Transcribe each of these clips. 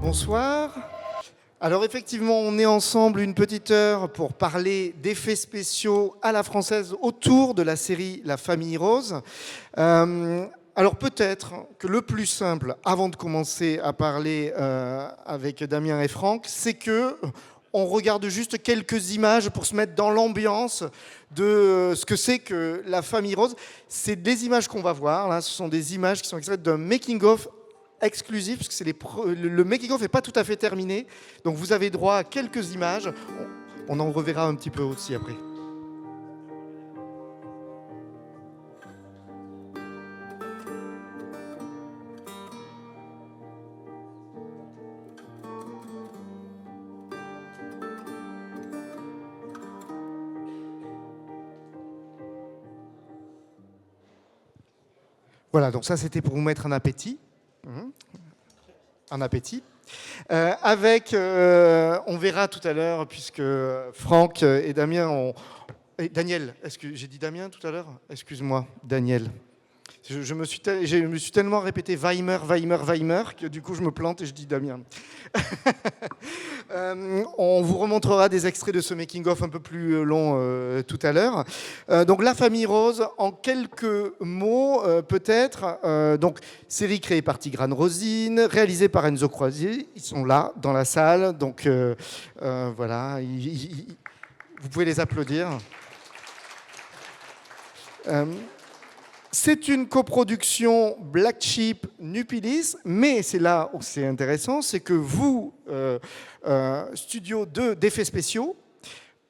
Bonsoir. Alors effectivement, on est ensemble une petite heure pour parler d'effets spéciaux à la française autour de la série La Famille Rose. Alors peut-être que le plus simple, avant de commencer à parler avec Damien et Franck, c'est que on regarde juste quelques images pour se mettre dans l'ambiance de ce que c'est que La Famille Rose. C'est des images qu'on va voir, là, ce sont des images qui sont extraites d'un making-of exclusif, parce que le making-of n'est pas tout à fait terminé. Donc vous avez droit à quelques images. On en reverra un petit peu aussi après. Voilà, donc ça c'était pour vous mettre un appétit. Un appétit. On verra tout à l'heure, puisque Franck et Damien ont... Et Daniel, j'ai dit Damien tout à l'heure? Excuse-moi, Daniel. Je me suis tellement répété Weimer que du coup je me plante et je dis Damien. On vous remontrera des extraits de ce making-of un peu plus long tout à l'heure. Donc La Famille Rose, en quelques mots peut-être. Donc série créée par Tigrane Rosine, réalisée par Enzo Croisier. Ils sont là dans la salle, donc voilà. Vous pouvez les applaudir. C'est une coproduction Black Sheep Nupilis, mais c'est là où c'est intéressant, c'est que vous, studio d'effets spéciaux,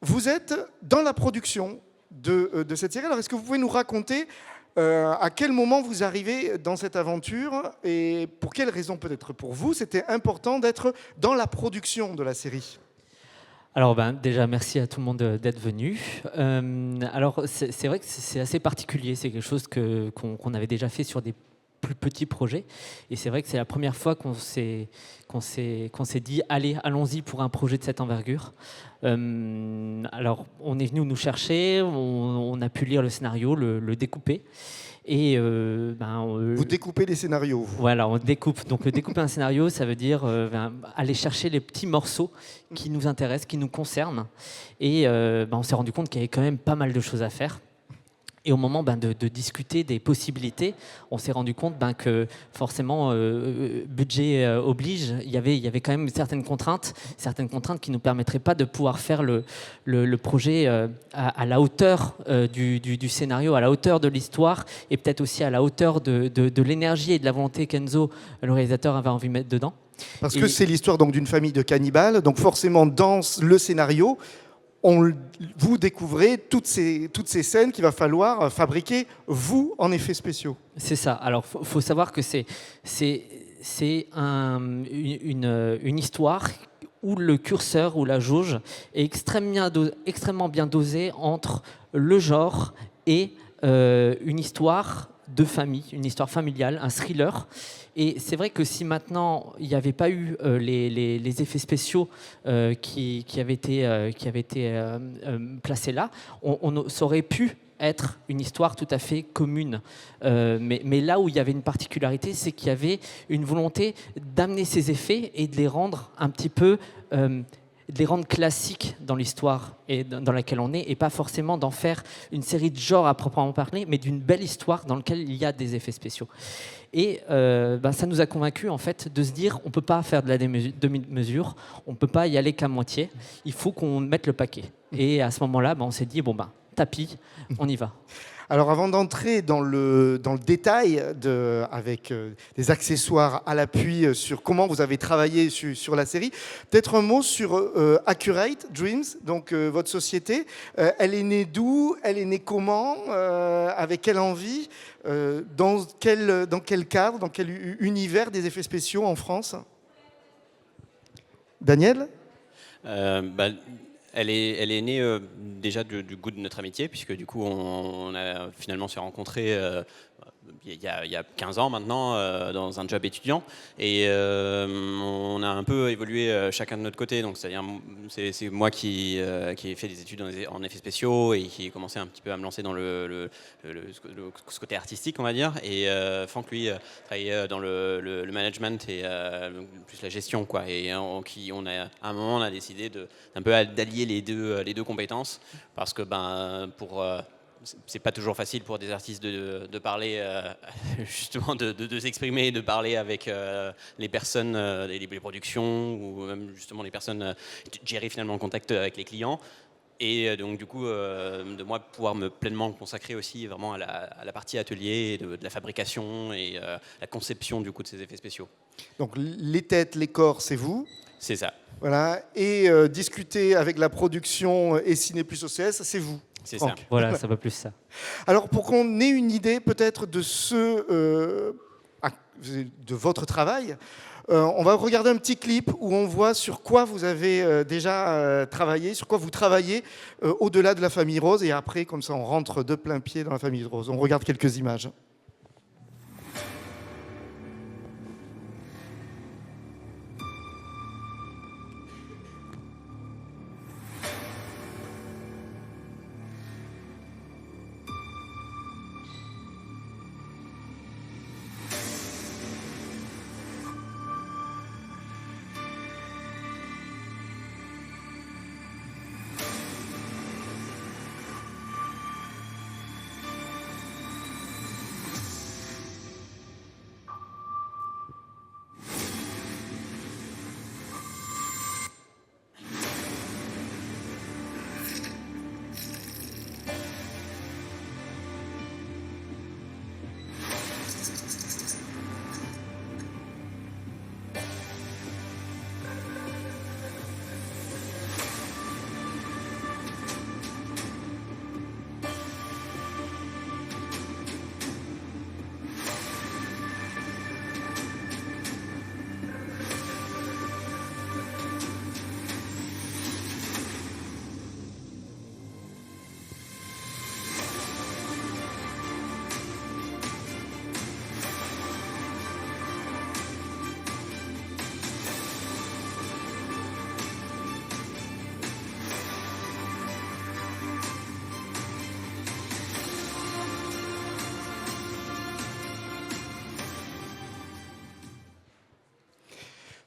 vous êtes dans la production de cette série. Alors est-ce que vous pouvez nous raconter à quel moment vous arrivez dans cette aventure et pour quelles raisons peut-être pour vous c'était important d'être dans la production de la série? Alors déjà, merci à tout le monde d'être venu. Alors c'est vrai que c'est assez particulier, c'est quelque chose qu'on avait déjà fait sur des plus petits projets. Et c'est vrai que c'est la première fois qu'on s'est dit allez, allons-y pour un projet de cette envergure. Alors on est venu nous chercher, on a pu lire le scénario, le découper. Et vous découpez les scénarios. Voilà, on découpe. Donc découper un scénario, ça veut dire aller chercher les petits morceaux qui nous intéressent, qui nous concernent. Et on s'est rendu compte qu'il y avait quand même pas mal de choses à faire. Et au moment de discuter des possibilités, on s'est rendu compte que forcément, budget oblige, il y avait quand même certaines contraintes qui ne nous permettraient pas de pouvoir faire le projet à la hauteur du scénario, à la hauteur de l'histoire, et peut-être aussi à la hauteur de l'énergie et de la volonté qu'Enzo, le réalisateur, avait envie de mettre dedans. Parce que c'est l'histoire donc d'une famille de cannibales, donc forcément dans le scénario, vous découvrez toutes ces scènes qu'il va falloir fabriquer, vous, en effets spéciaux. C'est ça. Alors, faut savoir que c'est une histoire où le curseur, où la jauge est extrêmement bien dosée entre le genre et une histoire de famille, une histoire familiale, un thriller. Et c'est vrai que si maintenant il n'y avait pas eu les effets spéciaux qui avaient été placés là, ça aurait pu être une histoire tout à fait commune. Mais là où il y avait une particularité, c'est qu'il y avait une volonté d'amener ces effets et de les rendre un petit peu... de les rendre classiques dans l'histoire et dans laquelle on est, et pas forcément d'en faire une série de genres à proprement parler, mais d'une belle histoire dans laquelle il y a des effets spéciaux. Et ça nous a convaincus en fait de se dire on ne peut pas faire de la demi-mesure, on ne peut pas y aller qu'à moitié, il faut qu'on mette le paquet. Et à ce moment-là, on s'est dit tapis, on y va. Alors avant d'entrer dans le détail avec des accessoires à l'appui sur comment vous avez travaillé sur la série, peut-être un mot sur Accurate Dreams, donc votre société. Elle est née d'où? Elle est née comment? Avec quelle envie? Dans quel cadre? Dans quel univers des effets spéciaux en France? Daniel? Elle est née déjà du goût de notre amitié, puisque du coup on a finalement s'est rencontrés il y a 15 ans maintenant, dans un job étudiant. Et on a un peu évolué chacun de notre côté. Donc, c'est-à-dire, c'est moi qui ai fait des études en effets spéciaux et qui ai commencé un petit peu à me lancer dans ce côté artistique, on va dire. Et Franck, lui, travaillait dans le management et plus la gestion, quoi. Et à un moment, on a décidé d'un peu d'allier les deux compétences parce que c'est pas toujours facile pour des artistes de parler, justement, de s'exprimer, de parler avec les personnes, les productions ou même justement les personnes, gérer finalement le contact avec les clients. Et donc du coup, de moi pouvoir me pleinement consacrer aussi vraiment à la partie atelier, de la fabrication et la conception du coup de ces effets spéciaux. Donc les têtes, les corps, c'est vous. C'est ça. Voilà. Et discuter avec la production et Ciné Plus OCS, c'est vous. C'est Franck. ça. Voilà, ça va plus ça. Alors pour qu'on ait une idée peut-être de de votre travail, on va regarder un petit clip où on voit sur quoi vous avez déjà travaillé, sur quoi vous travaillez au-delà de la famille Rose. Et après, comme ça, on rentre de plein pied dans la famille Rose. On regarde quelques images.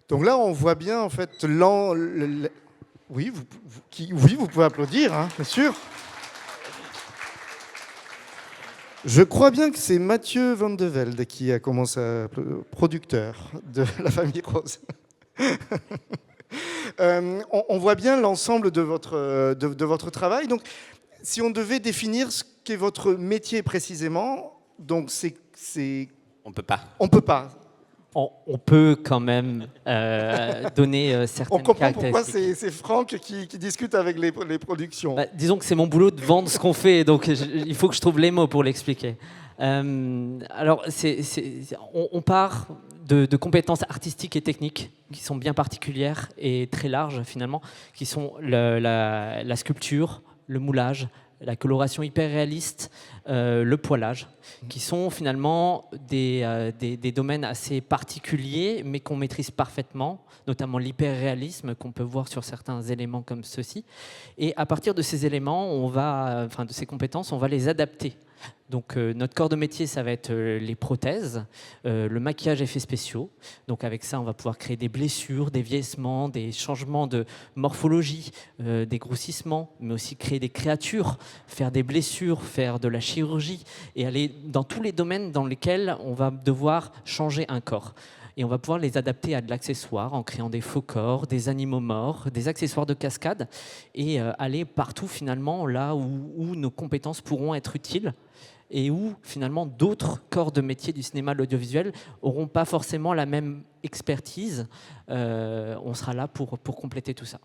Donc là, on voit bien en fait oui, vous pouvez applaudir, hein, bien sûr. Je crois bien que c'est Mathieu Van de Velde qui a commencé à producteur de la famille Rose. On voit bien l'ensemble de votre travail. Donc, si on devait définir ce qu'est votre métier précisément, donc On peut pas. On peut pas. On peut quand même donner certaines On comprend caractéristiques. pourquoi c'est Franck qui discute avec les productions. Disons que c'est mon boulot de vendre ce qu'on fait, donc il faut que je trouve les mots pour l'expliquer. Alors, on part de compétences artistiques et techniques qui sont bien particulières et très larges finalement, qui sont la sculpture, le moulage, la coloration hyper réaliste, le poilage, qui sont finalement des domaines assez particuliers, mais qu'on maîtrise parfaitement, notamment l'hyperréalisme qu'on peut voir sur certains éléments comme ceci. Et à partir de ces éléments, de ces compétences, on va les adapter. Donc notre corps de métier, ça va être les prothèses, le maquillage effets spéciaux. Donc avec ça, on va pouvoir créer des blessures, des vieillissements, des changements de morphologie, des grossissements, mais aussi créer des créatures, faire des blessures, faire de la chirurgie et aller dans tous les domaines dans lesquels on va devoir changer un corps. Et on va pouvoir les adapter à de l'accessoire en créant des faux corps, des animaux morts, des accessoires de cascade et aller partout finalement là où nos compétences pourront être utiles et où finalement d'autres corps de métier du cinéma, de l'audiovisuel n'auront pas forcément la même expertise. On sera là pour compléter tout ça.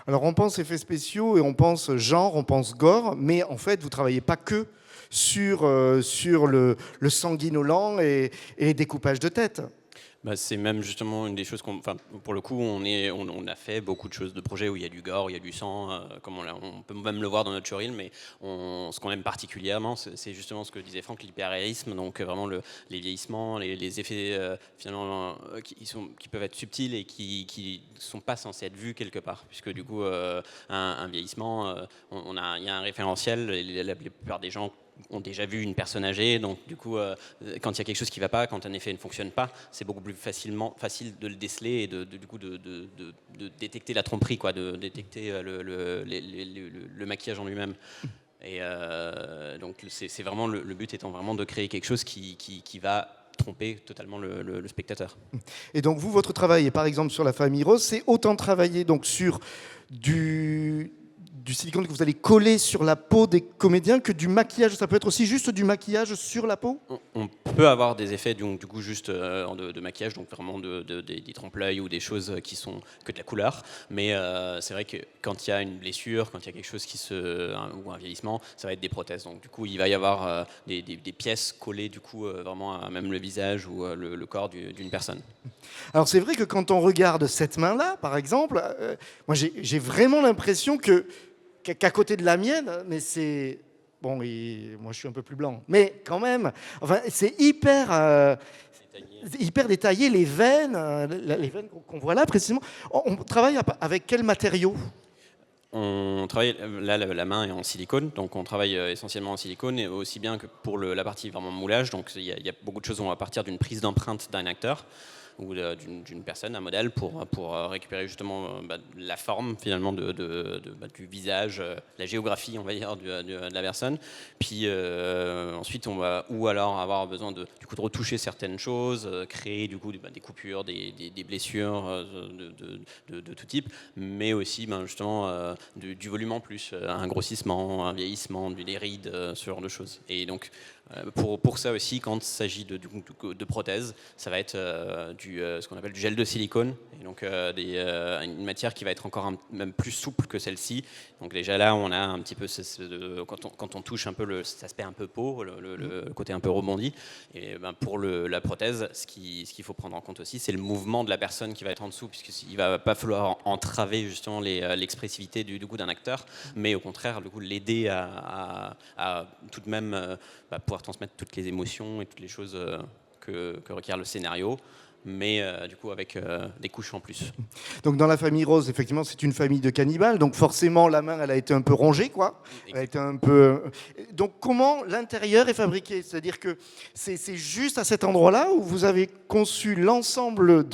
Alors on pense effets spéciaux et on pense genre, on pense gore, mais en fait vous ne travaillez pas que sur le sanguinolent et les découpages de tête. Bah, c'est même justement une des choses enfin, pour le coup, on a fait beaucoup de choses, de projets où il y a du gore, il y a du sang, comme on peut même le voir dans notre showreel, mais ce qu'on aime particulièrement, c'est justement ce que disait Franck, l'hyperréalisme, donc vraiment les vieillissements, les effets finalement qui peuvent être subtils et qui sont pas censés être vus quelque part, puisque du coup, un vieillissement, il y a un référentiel, la plupart des gens ont déjà vu une personne âgée, donc du coup, quand il y a quelque chose qui ne va pas, quand un effet ne fonctionne pas, c'est beaucoup plus facile de le déceler et du coup de détecter la tromperie, quoi, de détecter le maquillage en lui-même. Et donc c'est vraiment le but étant vraiment de créer quelque chose qui va tromper totalement le spectateur. Et donc vous, votre travail, et par exemple sur La Famille Rose, c'est autant travailler donc sur du silicone que vous allez coller sur la peau des comédiens que du maquillage. Ça peut être aussi juste du maquillage sur la peau? On peut avoir des effets du coup juste de maquillage, donc vraiment des trompe-l'œil ou des choses qui sont que de la couleur. Mais c'est vrai que quand il y a une blessure, quand il y a quelque chose ou un vieillissement, ça va être des prothèses. Donc du coup, il va y avoir des pièces collées du coup vraiment à même le visage ou le corps d'une personne. Alors c'est vrai que quand on regarde cette main-là, par exemple, moi j'ai vraiment l'impression qu'à côté de la mienne, mais c'est... Bon, moi je suis un peu plus blanc, mais quand même, enfin, c'est hyper détaillé, les veines qu'on voit là précisément. On travaille avec quel matériau? On travaille, là la main est en silicone, donc on travaille essentiellement en silicone, et aussi bien que pour la partie vraiment moulage, donc il y a beaucoup de choses où on va partir d'une prise d'empreinte d'un acteur ou d'une personne, un modèle, pour récupérer justement la forme finalement du visage, la géographie on va dire de la personne. Puis ensuite on va ou alors avoir besoin de retoucher certaines choses, créer du coup des coupures, des blessures de tout type, mais aussi justement du volume en plus, un grossissement, un vieillissement, des rides, ce genre de choses. Et donc pour ça aussi, quand il s'agit de prothèses, ça va être ce qu'on appelle du gel de silicone, et donc une matière qui va être encore même plus souple que celle-ci. Donc déjà là, on a un petit peu quand on touche un peu cet aspect un peu peau, le côté un peu rebondi. Et pour la prothèse, ce qu'il faut prendre en compte aussi, c'est le mouvement de la personne qui va être en dessous, puisqu'il va pas falloir entraver justement l'expressivité du coup d'un acteur, mais au contraire, du coup, l'aider à tout de même pouvoir transmettre toutes les émotions et toutes les choses que requiert le scénario, mais du coup avec des couches en plus. Donc dans La Famille Rose, effectivement, c'est une famille de cannibales, donc forcément la main, elle a été un peu rongée, quoi. Elle a été un peu... Donc comment l'intérieur est fabriqué? C'est-à-dire que c'est juste à cet endroit-là où vous avez conçu l'ensemble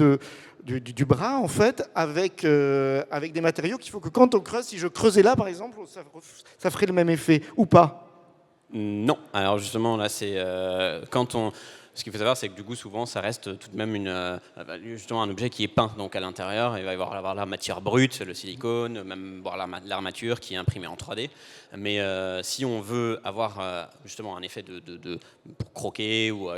du bras, en fait, avec des matériaux qu'il faut que quand on creuse, si je creusais là, par exemple, ça ferait le même effet, ou pas? Non, alors justement là c'est ce qu'il faut savoir, c'est que du coup souvent ça reste tout de même justement un objet qui est peint, donc à l'intérieur il va y avoir la matière brute, le silicone, même voir l'armature qui est imprimée en 3D. Mais si on veut avoir justement un effet pour croquer ou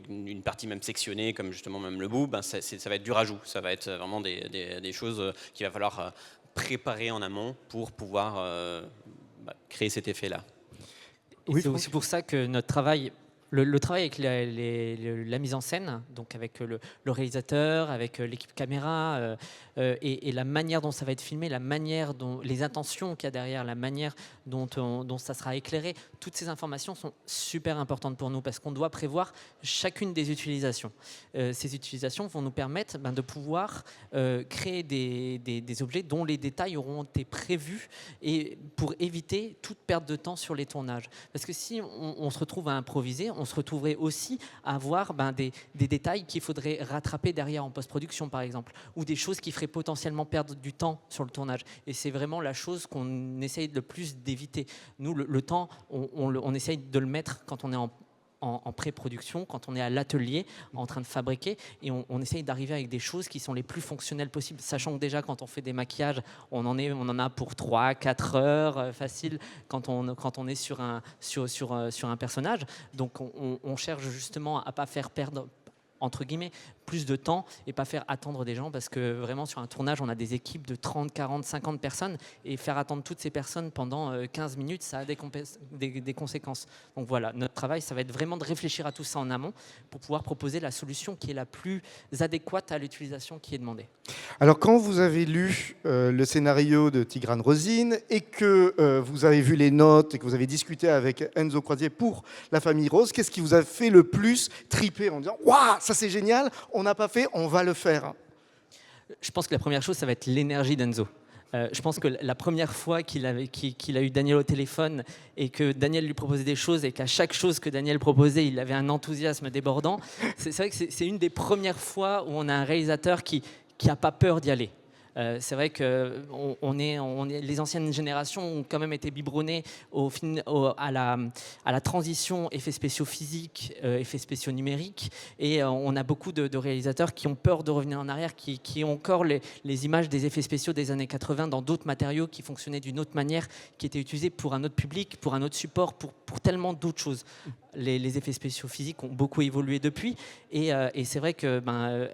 une partie même sectionnée comme justement même le bout, ça va être du rajout, ça va être vraiment des choses qu'il va falloir préparer en amont pour pouvoir créer cet effet-là. Oui, c'est aussi pour ça que notre travail, le travail avec la mise en scène, donc avec le réalisateur, avec l'équipe caméra, et la manière dont ça va être filmé, la manière dont les intentions qu'il y a derrière, la manière dont ça sera éclairé, toutes ces informations sont super importantes pour nous parce qu'on doit prévoir chacune des utilisations. Ces utilisations vont nous permettre de pouvoir créer des objets dont les détails auront été prévus et pour éviter toute perte de temps sur les tournages. Parce que si on se retrouve à improviser, on se retrouverait aussi à avoir des détails qu'il faudrait rattraper derrière en post-production, par exemple, ou des choses qui feraient potentiellement perdre du temps sur le tournage. Et c'est vraiment la chose qu'on essaye le plus d'éviter. Nous, le temps, on essaye de le mettre quand on est en pré-production, quand on est à l'atelier en train de fabriquer, et on essaye d'arriver avec des choses qui sont les plus fonctionnelles possibles, sachant que déjà quand on fait des maquillages, on en a pour 3-4 heures facile quand on est sur un personnage. Donc on cherche justement à pas faire perdre, entre guillemets, plus de temps et pas faire attendre des gens, parce que vraiment sur un tournage, on a des équipes de 30, 40, 50 personnes, et faire attendre toutes ces personnes pendant 15 minutes, ça a des conséquences. Donc voilà, notre travail, ça va être vraiment de réfléchir à tout ça en amont pour pouvoir proposer la solution qui est la plus adéquate à l'utilisation qui est demandée. Alors, quand vous avez lu le scénario de Tigrane Rosine et que vous avez vu les notes et que vous avez discuté avec Enzo Croisier pour La Famille Rose, qu'est-ce qui vous a fait le plus triper en disant « Waouh, ça c'est génial, on n'a pas fait, on va le faire ». Je pense que la première chose, ça va être l'énergie d'Enzo. Je pense que la première fois qu'il a eu Daniel au téléphone et que Daniel lui proposait des choses et qu'à chaque chose que Daniel proposait, il avait un enthousiasme débordant, c'est vrai que c'est une des premières fois où on a un réalisateur qui n'a pas peur d'y aller. C'est vrai que les anciennes générations ont quand même été biberonnées à la transition effets spéciaux physiques, effets spéciaux numériques, et on a beaucoup de réalisateurs qui ont peur de revenir en arrière, qui ont encore les images des effets spéciaux des années 80 dans d'autres matériaux qui fonctionnaient d'une autre manière, qui étaient utilisés pour un autre public, pour un autre support, pour tellement d'autres choses. Les effets spéciaux physiques ont beaucoup évolué depuis, et c'est vrai que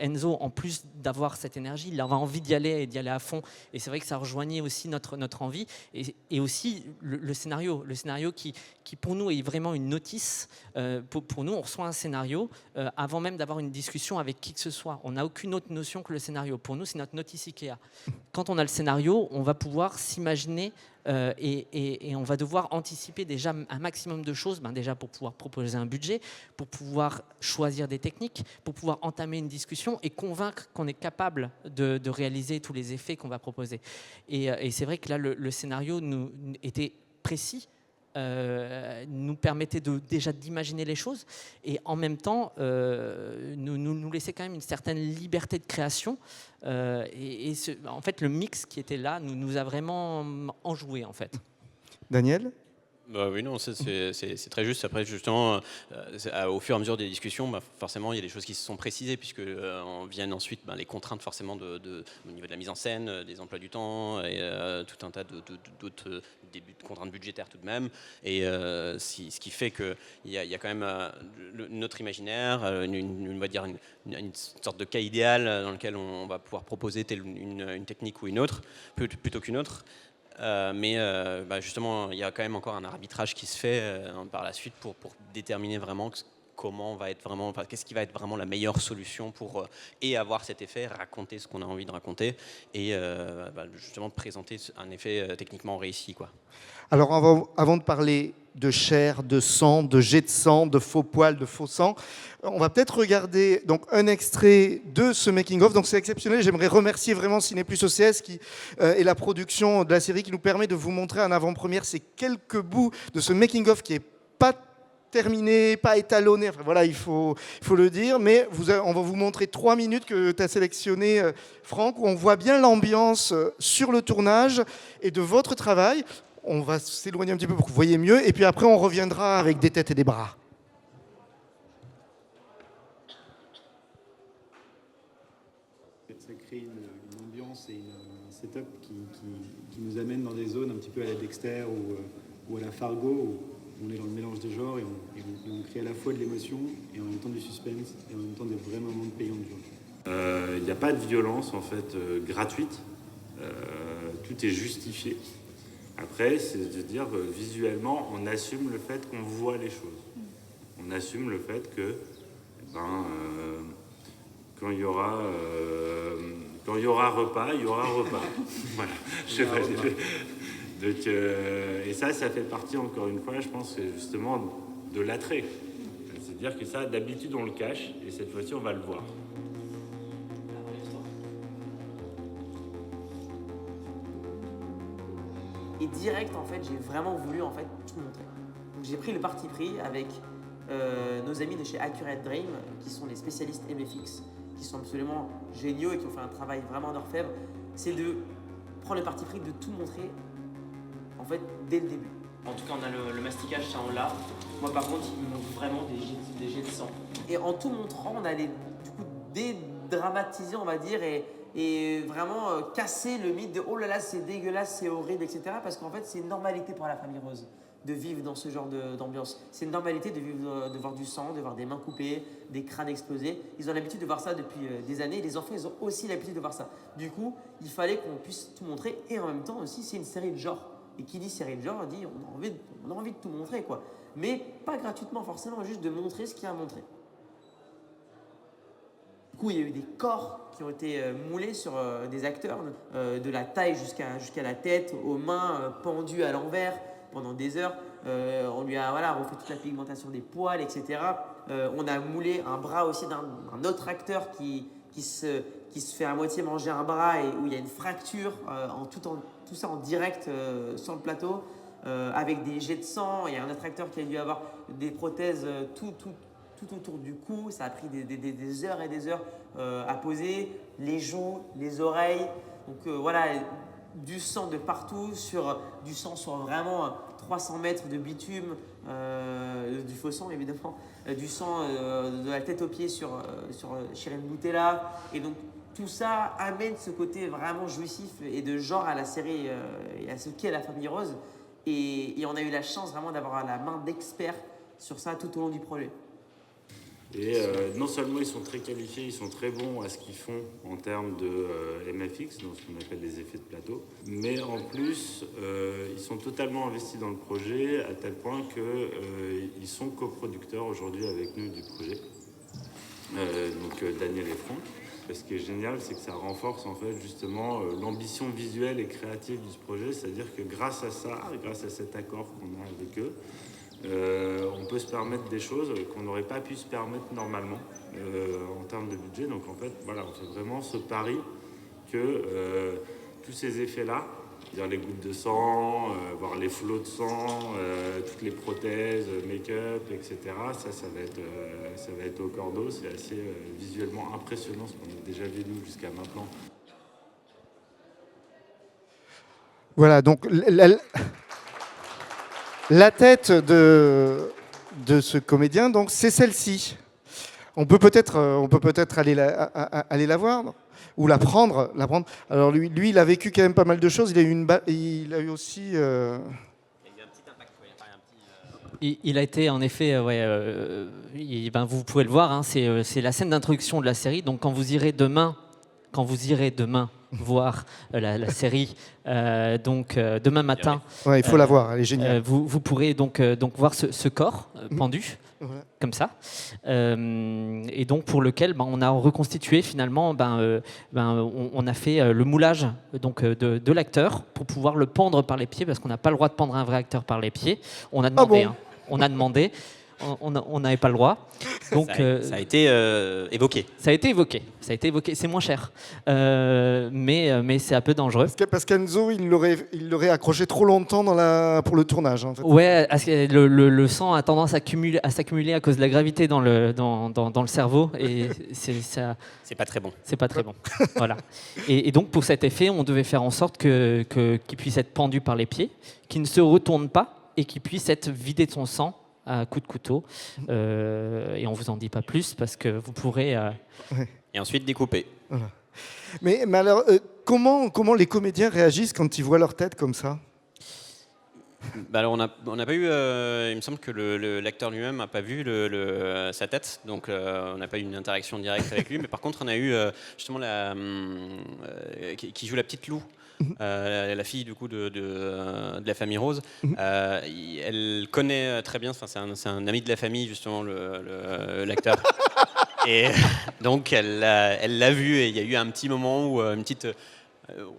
Enzo, en plus d'avoir cette énergie, il avait envie d'y aller et d'y aller à fond, et c'est vrai que ça rejoignait aussi notre envie, et aussi le scénario qui pour nous est vraiment une notice. Pour nous, on reçoit un scénario avant même d'avoir une discussion avec qui que ce soit. On n'a aucune autre notion que le scénario. Pour nous, c'est notre notice Ikea. Quand on a le scénario, on va pouvoir s'imaginer et on va devoir anticiper déjà un maximum de choses, déjà pour pouvoir proposer un budget, pour pouvoir choisir des techniques, pour pouvoir entamer une discussion et convaincre qu'on est capable de réaliser tous les effets qu'on va proposer. Et c'est vrai que là, le scénario nous était précis, nous permettait déjà d'imaginer les choses, et en même temps nous laissait quand même une certaine liberté de création, en fait le mix qui était là nous a vraiment enjoué en fait. Daniel ? Oui, non, c'est très juste. Après, justement, au fur et à mesure des discussions, forcément, il y a des choses qui se sont précisées, puisque viennent ensuite les contraintes forcément au niveau de la mise en scène, des emplois du temps, et tout un tas d'autres contraintes budgétaires tout de même. Et ce qui fait qu'il y a quand même notre imaginaire, on va dire une sorte de cas idéal dans lequel on va pouvoir proposer une technique ou une autre, plutôt qu'une autre. Mais justement, il y a quand même encore un arbitrage qui se fait par la suite pour déterminer vraiment qu'est-ce qui va être vraiment la meilleure solution pour et avoir cet effet, raconter ce qu'on a envie de raconter, et justement présenter un effet techniquement réussi, quoi. Alors avant de parler de chair, de sang, de jet de sang, de faux poils, de faux sang, on va peut-être regarder donc un extrait de ce making-of. Donc c'est exceptionnel. J'aimerais remercier vraiment Ciné Plus OCS et la production de la série qui nous permet de vous montrer en avant-première ces quelques bouts de ce making-of qui est pas terminé, pas étalonné. Enfin voilà, il faut le dire. Mais on va vous montrer 3 minutes que tu as sélectionné, Franck, où on voit bien l'ambiance sur le tournage et de votre travail. On va s'éloigner un petit peu pour que vous voyez mieux, et puis après on reviendra avec des têtes et des bras. Ça crée une ambiance et un setup qui nous amène dans des zones un petit peu à la Dexter ou à la Fargo, où on est dans le mélange des genres, et on crée à la fois de l'émotion et en même temps du suspense et en même temps des vrais moments de payant de joie. Il n'y a pas de violence en fait gratuite, tout est justifié. Après, c'est de dire visuellement, on assume le fait qu'on voit les choses. On assume le fait que quand il y aura repas, il y aura repas. Voilà. Donc, et ça fait partie, encore une fois, je pense, justement, de l'attrait. C'est-à-dire que ça, d'habitude, on le cache, et cette fois-ci, on va le voir. Et direct, en fait, j'ai vraiment voulu tout montrer. Donc, j'ai pris le parti pris avec nos amis de chez Accurate Dream, qui sont les spécialistes MFX, qui sont absolument géniaux et qui ont fait un travail vraiment d'orfèvre. C'est de prendre le parti pris de tout montrer, en fait, dès le début. En tout cas, on a le masticage, ça on l'a. Moi, par contre, il me manque vraiment des jets de sang. Et en tout montrant, on allait du coup dédramatiser, on va dire, et vraiment casser le mythe de « oh là là, c'est dégueulasse, c'est horrible, etc. » Parce qu'en fait, c'est une normalité pour la famille Rose. de vivre dans ce genre d'ambiance. C'est une normalité de voir du sang, de voir des mains coupées, des crânes explosés. Ils ont l'habitude de voir ça depuis des années. Les enfants, ils ont aussi l'habitude de voir ça. Du coup, il fallait qu'on puisse tout montrer. Et en même temps aussi, c'est une série de genre. Et qui dit série de genre, dit on a envie de tout montrer, quoi. Mais pas gratuitement forcément, juste de montrer ce qu'il y a à montrer. Du coup, il y a eu des corps qui ont été moulés sur des acteurs, de la taille jusqu'à la tête, aux mains pendues à l'envers pendant des heures. On lui a refait toute la pigmentation des poils, etc. On a moulé un bras aussi d'un autre acteur qui se fait à moitié manger un bras et où il y a une fracture, tout ça en direct sur le plateau, avec des jets de sang. Il y a un autre acteur qui a dû avoir des prothèses tout autour du cou. Ça a pris des heures et des heures à poser, les joues, les oreilles. Donc voilà, du sang de partout, du sang sur vraiment 300 mètres de bitume, du faux sang évidemment, du sang de la tête aux pieds sur Shirin Boutella. Et donc tout ça amène ce côté vraiment jouissif et de genre à la série et à ce qu'est La Famille Rose. Et on a eu la chance vraiment d'avoir la main d'experts sur ça tout au long du projet. Et non seulement ils sont très qualifiés, ils sont très bons à ce qu'ils font en termes de MFX, donc ce qu'on appelle les effets de plateau, mais en plus ils sont totalement investis dans le projet à tel point qu'ils sont coproducteurs aujourd'hui avec nous du projet, donc Daniel et Franck. Ce qui est génial, c'est que ça renforce en fait justement l'ambition visuelle et créative du projet, c'est-à-dire que grâce à ça, grâce à cet accord qu'on a avec eux, on peut se permettre des choses qu'on n'aurait pas pu se permettre normalement en termes de budget. Donc en fait, voilà, on fait vraiment ce pari que tous ces effets-là, c'est-à-dire les gouttes de sang, voir les flots de sang, toutes les prothèses, make-up, etc., ça va être au cordeau. C'est assez visuellement impressionnant ce qu'on a déjà vu nous jusqu'à maintenant. Voilà, donc la tête de ce comédien, donc c'est celle-ci. On peut peut-être aller la voir ou la prendre. Alors lui, il a vécu quand même pas mal de choses. Il a eu aussi. Il a été en effet, vous pouvez le voir, hein, c'est la scène d'introduction de la série. Donc quand vous irez demain voir la série, demain matin, ouais, il faut la voir, elle est géniale. vous pourrez donc voir ce corps pendu. Voilà. Comme ça, et donc pour lequel on a reconstitué finalement, on a fait le moulage donc de l'acteur pour pouvoir le pendre par les pieds, parce qu'on n'a pas le droit de pendre un vrai acteur par les pieds. On a demandé, on a demandé, on n'avait pas le droit. Donc ça a été évoqué. Ça a été évoqué. C'est moins cher, mais c'est un peu dangereux. Parce qu'Enzo, il l'aurait accroché trop longtemps pour le tournage. En fait. Ouais, le sang a tendance à s'accumuler à cause de la gravité dans le cerveau, et c'est pas très bon. C'est pas très bon. Voilà. Et donc pour cet effet, on devait faire en sorte qu'il puisse être pendu par les pieds, qu'il ne se retourne pas et qu'il puisse être vidé de son sang à coups de couteau, et on vous en dit pas plus parce que vous pourrez et ensuite découper. Voilà. Mais alors comment les comédiens réagissent quand ils voient leur tête comme ça? Alors on n'a pas eu, il me semble que l'acteur lui-même n'a pas vu sa tête, donc on n'a pas eu une interaction directe avec lui, mais par contre on a eu justement qui joue la petite Lou. La fille du coup de La Famille Rose, elle connaît très bien, c'est un ami de la famille justement l'acteur, et donc elle l'a vu, et il y a eu un petit moment où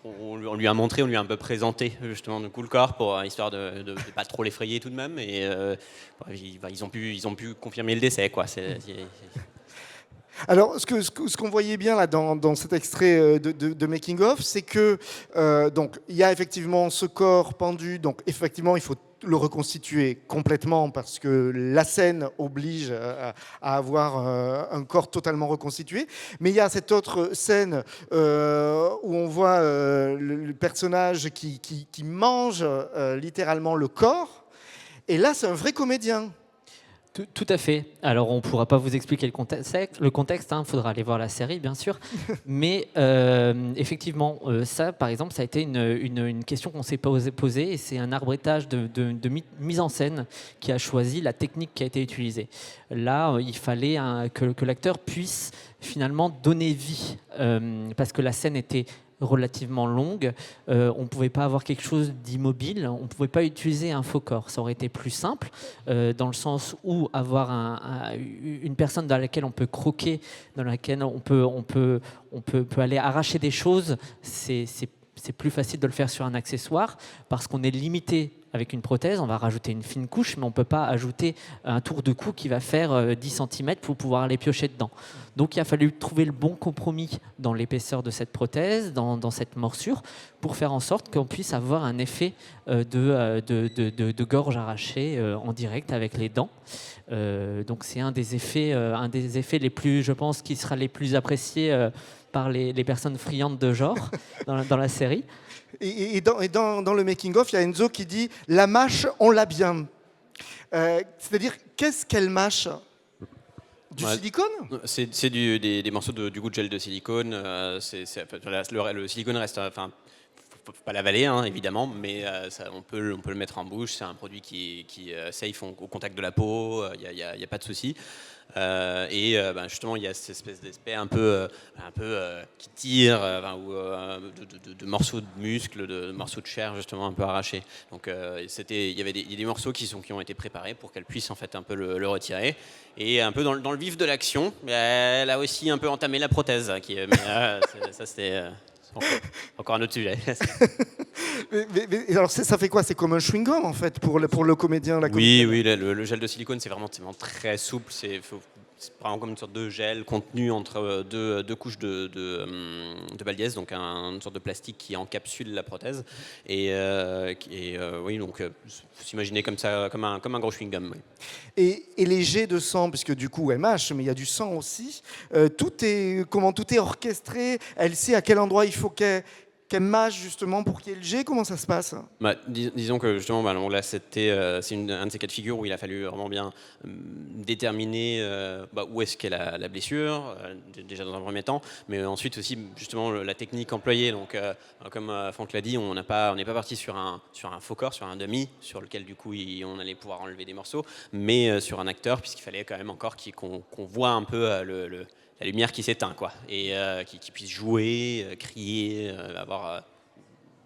on lui a montré, on lui a un peu présenté justement du coup le corps histoire de pas trop l'effrayer tout de même, et ils ont pu confirmer le décès quoi. Alors, ce qu'on voyait bien là dans cet extrait de Making of, c'est que donc il y a effectivement ce corps pendu, donc effectivement il faut le reconstituer complètement parce que la scène oblige à avoir un corps totalement reconstitué. Mais il y a cette autre scène où on voit le personnage qui mange littéralement le corps. Et là, c'est un vrai comédien. Tout à fait. Alors, on ne pourra pas vous expliquer le contexte, il faudra aller voir la série, bien sûr. Mais effectivement, ça, par exemple, ça a été une question qu'on s'est posée, et c'est un arbitrage de mise en scène qui a choisi la technique qui a été utilisée. Là, il fallait que l'acteur puisse finalement donner vie, parce que la scène était relativement longue, on ne pouvait pas avoir quelque chose d'immobile, on ne pouvait pas utiliser un faux corps. Ça aurait été plus simple, dans le sens où avoir une personne dans laquelle on peut croquer, dans laquelle on peut aller arracher des choses, c'est plus facile de le faire sur un accessoire, parce qu'on est limité avec une prothèse, on va rajouter une fine couche, mais on ne peut pas ajouter un tour de cou qui va faire 10 cm pour pouvoir aller piocher dedans. Donc il a fallu trouver le bon compromis dans l'épaisseur de cette prothèse, dans cette morsure, pour faire en sorte qu'on puisse avoir un effet de gorge arrachée en direct avec les dents. Donc c'est un des effets les plus, je pense, qui sera les plus appréciés par les personnes friandes de genre dans la série. Et dans le making-of, il y a Enzo qui dit « La mâche, on l'a bien ». C'est-à-dire, qu'est-ce qu'elle mâche ? Du silicone ? C'est des morceaux du goût de gel de silicone. Le silicone reste... Faut pas l'avaler, évidemment, mais on peut le mettre en bouche. C'est un produit qui safe au contact de la peau. Il n'y a pas de souci. Justement, il y a cette espèce d'aspect un peu qui tire, de morceaux de muscles, de morceaux de chair justement un peu arrachés. Donc il y avait des morceaux qui ont été préparés pour qu'elle puisse en fait un peu le retirer. Et un peu dans le vif de l'action, elle a aussi un peu entamé la prothèse. Ça c'était encore un autre sujet. mais alors ça fait quoi ? C'est comme un chewing-gum en fait pour le comédien. Oui, le gel de silicone c'est vraiment très souple. C'est vraiment comme une sorte de gel contenu entre deux couches de baldiès, donc une sorte de plastique qui encapsule la prothèse. Oui, donc faut s'imaginer comme ça, comme un gros chewing-gum. Oui. Et les jets de sang, puisque du coup elle mâche, mais il y a du sang aussi. Tout est orchestré. Elle sait à quel endroit il faut qu'elle mâche justement pour qu'il y ait le jet. Comment ça se passe ? Disons que justement, là, c'est un de ces cas de figure où il a fallu vraiment bien déterminer où est-ce qu'est la blessure, déjà dans un premier temps, mais ensuite aussi justement la technique employée. Donc, comme Franck l'a dit, on n'est pas parti sur un faux corps, sur un dummy, sur lequel du coup on allait pouvoir enlever des morceaux, mais sur un acteur, puisqu'il fallait quand même encore qu'on voit un peu la lumière qui s'éteint, quoi, et qui puisse jouer, crier, avoir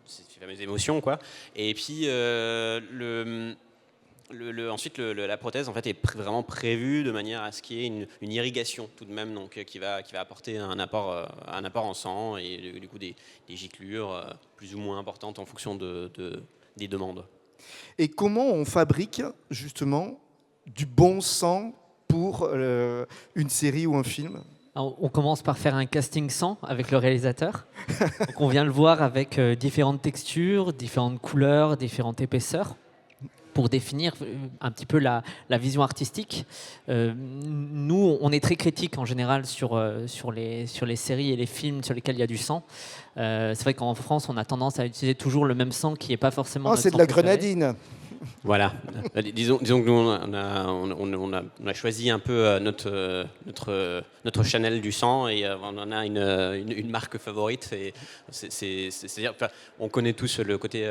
ces fameuses émotions, quoi. Et puis ensuite la prothèse en fait est vraiment prévue de manière à ce qu'il y ait une irrigation tout de même, donc qui va apporter un apport en sang et du coup des giclures plus ou moins importantes en fonction des demandes. Et comment on fabrique justement du bon sang pour une série ou un film ? Alors, on commence par faire un casting sang avec le réalisateur. Donc on vient le voir avec différentes textures, différentes couleurs, différentes épaisseurs, pour définir un petit peu la vision artistique. Nous, on est très critique en général sur les séries et les films sur lesquels il y a du sang. C'est vrai qu'en France, on a tendance à utiliser toujours le même sang qui n'est pas forcément... c'est de la grenadine. Voilà. Disons que nous, on a choisi un peu notre Chanel du sang, et on en a une marque favorite. C'est-à-dire, on connaît tous le côté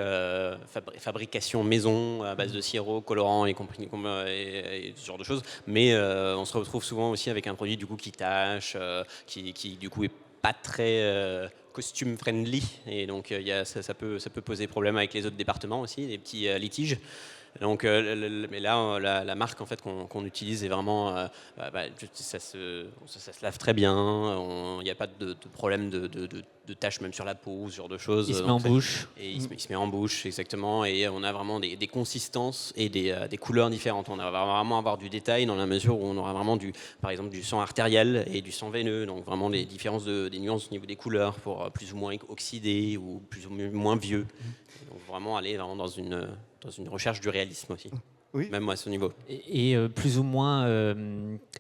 fabrication maison à base de sirop, colorant et ce genre de choses, mais on se retrouve souvent aussi avec un produit du coup qui tâche, qui du coup est pas très costume friendly, et donc ça peut poser problème avec les autres départements aussi, des petits litiges. Donc, mais là, la marque en fait qu'on utilise est vraiment, ça se lave très bien. Il n'y a pas de problème de taches même sur la peau, ce genre de choses. Il se met en bouche. Et il se met en bouche, exactement. Et on a vraiment des consistances et des couleurs différentes. On va vraiment avoir du détail dans la mesure où on aura vraiment par exemple du sang artériel et du sang veineux. Donc vraiment des différences, des nuances au niveau des couleurs pour plus ou moins oxydé ou plus ou moins vieux. Donc vraiment aller dans une recherche du réalisme aussi. Oui. Même à ce niveau. Et plus ou moins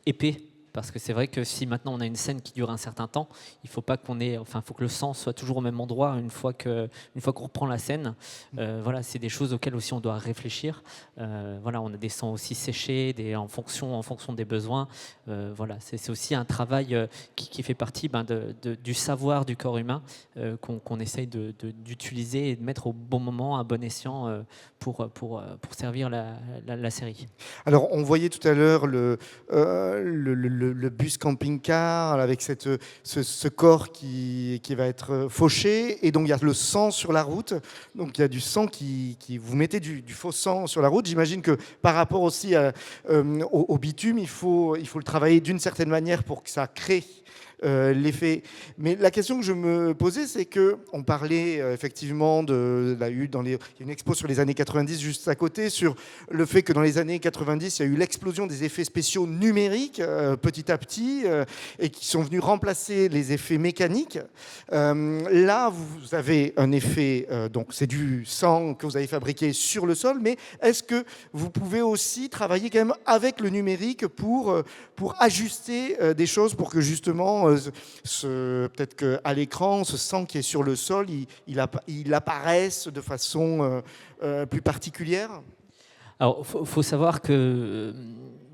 épais parce que c'est vrai que si maintenant on a une scène qui dure un certain temps, il faut pas faut que le sang soit toujours au même endroit une fois qu'on reprend la scène. Voilà, c'est des choses auxquelles aussi on doit réfléchir. Voilà, on a des sangs aussi séchés, en fonction des besoins. Voilà, c'est aussi un travail qui fait partie du savoir du corps humain qu'on essaye d'utiliser et de mettre au bon moment, à bon escient pour servir la série. Alors, on voyait tout à l'heure le bus camping-car avec ce corps qui va être fauché, et donc il y a le sang sur la route. Donc il y a du sang vous mettez du faux sang sur la route. J'imagine que par rapport aussi au bitume, il faut le travailler d'une certaine manière pour que ça crée l'effet. Mais la question que je me posais, c'est qu'on parlait effectivement il y a une expo sur les années 90 juste à côté, sur le fait que dans les années 90, il y a eu l'explosion des effets spéciaux numériques petit à petit et qui sont venus remplacer les effets mécaniques. Là, vous avez un effet, donc c'est du sang que vous avez fabriqué sur le sol, mais est-ce que vous pouvez aussi travailler quand même avec le numérique pour ajuster des choses pour que justement peut-être qu'à l'écran, ce sang qui est sur le sol, il apparaisse de façon plus particulière? Alors, faut savoir que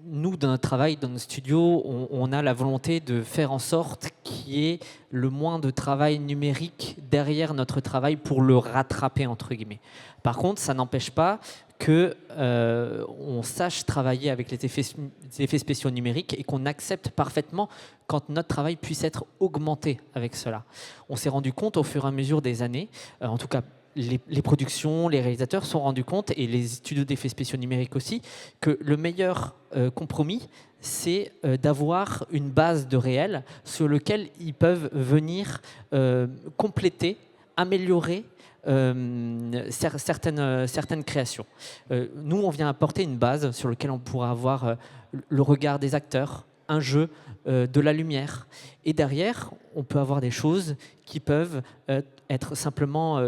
nous, dans notre travail, dans nos studios, on a la volonté de faire en sorte qu'il y ait le moins de travail numérique derrière notre travail pour le rattraper, entre guillemets. Par contre, ça n'empêche pas qu'on sache travailler avec les effets spéciaux numériques et qu'on accepte parfaitement quand notre travail puisse être augmenté avec cela. On s'est rendu compte au fur et à mesure des années, en tout cas les productions, les réalisateurs se sont rendus compte, et les studios d'effets spéciaux numériques aussi, que le meilleur compromis, c'est d'avoir une base de réel sur lequel ils peuvent venir compléter, améliorer certaines créations. Nous, on vient apporter une base sur laquelle on pourra avoir le regard des acteurs, un jeu, de la lumière. Et derrière, on peut avoir des choses qui peuvent être simplement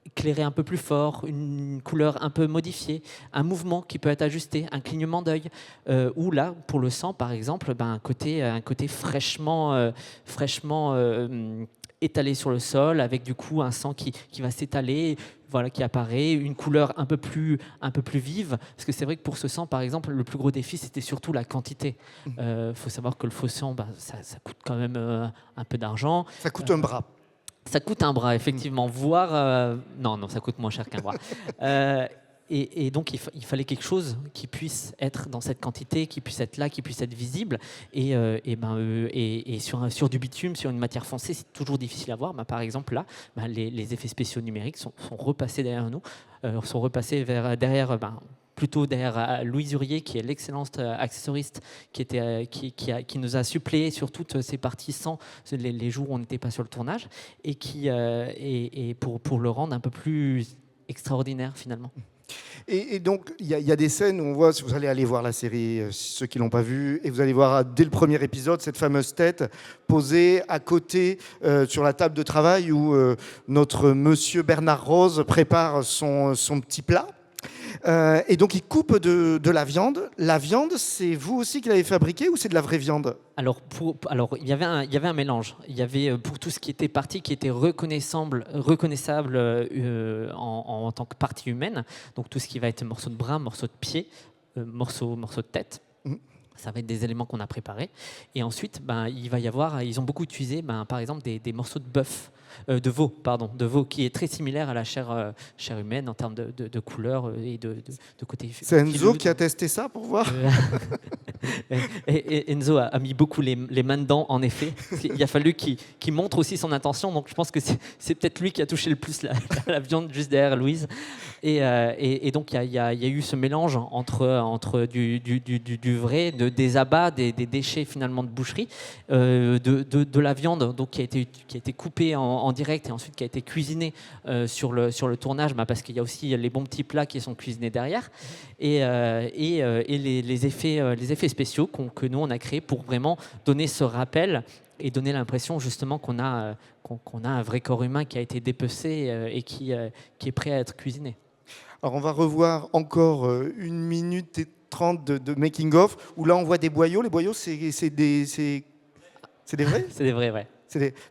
éclairées un peu plus fort, une couleur un peu modifiée, un mouvement qui peut être ajusté, un clignement d'œil. Ou là, pour le sang, par exemple, un côté fraîchement étalé sur le sol, avec du coup un sang qui va s'étaler, voilà, qui apparaît, une couleur un peu plus vive. Parce que c'est vrai que pour ce sang, par exemple, le plus gros défi, c'était surtout la quantité. Faut savoir que le faux sang, ça coûte quand même un peu d'argent. Ça coûte un bras. Ça coûte un bras, effectivement. Voire... non, ça coûte moins cher qu'un bras. Et donc, il fallait quelque chose qui puisse être dans cette quantité, qui puisse être là, qui puisse être visible. Et sur du bitume, sur une matière foncée, c'est toujours difficile à voir. Par exemple, là, les effets spéciaux numériques sont repassés derrière nous, sont repassés plutôt derrière Louise Hurier, qui est l'excellente accessoriste, qui nous a suppléé sur toutes ces parties sans les jours où on n'était pas sur le tournage, et pour le rendre un peu plus extraordinaire, finalement. Et donc, il y a des scènes où on voit, si vous allez aller voir la série, ceux qui ne l'ont pas vue, et vous allez voir dès le premier épisode cette fameuse tête posée à côté sur la table de travail où notre monsieur Bernard Rose prépare son petit plat. Et donc, il coupe de la viande. La viande, c'est vous aussi qui l'avez fabriquée ou c'est de la vraie viande ? Alors, il y avait un mélange. Il y avait, pour tout ce qui était partie qui était reconnaissable en tant que partie humaine, donc tout ce qui va être morceau de bras, morceau de pied, morceau de tête. Ça va être des éléments qu'on a préparés. Et ensuite, il va y avoir, ils ont beaucoup utilisé, par exemple, des morceaux de bœuf. De veau, qui est très similaire à la chair humaine en termes de couleur et de côté. C'est Enzo qui a testé ça pour voir. Et Enzo a mis beaucoup les mains dedans, en effet. Il a fallu qu'il montre aussi son intention, donc je pense que c'est peut-être lui qui a touché le plus la viande juste derrière Louise. Et donc il y a eu ce mélange entre du vrai, des abats, des déchets finalement de boucherie, de la viande donc qui a été coupée en direct et ensuite qui a été cuisinée sur le tournage, parce qu'il y a aussi les bons petits plats qui sont cuisinés derrière, et les effets spéciaux que nous on a créés pour vraiment donner ce rappel et donner l'impression justement qu'on a un vrai corps humain qui a été dépecé et qui est prêt à être cuisiné. Alors on va revoir encore 1 minute 30 de making-of, où là on voit des boyaux. Les boyaux, c'est des vrais? C'est des vrais, ouais.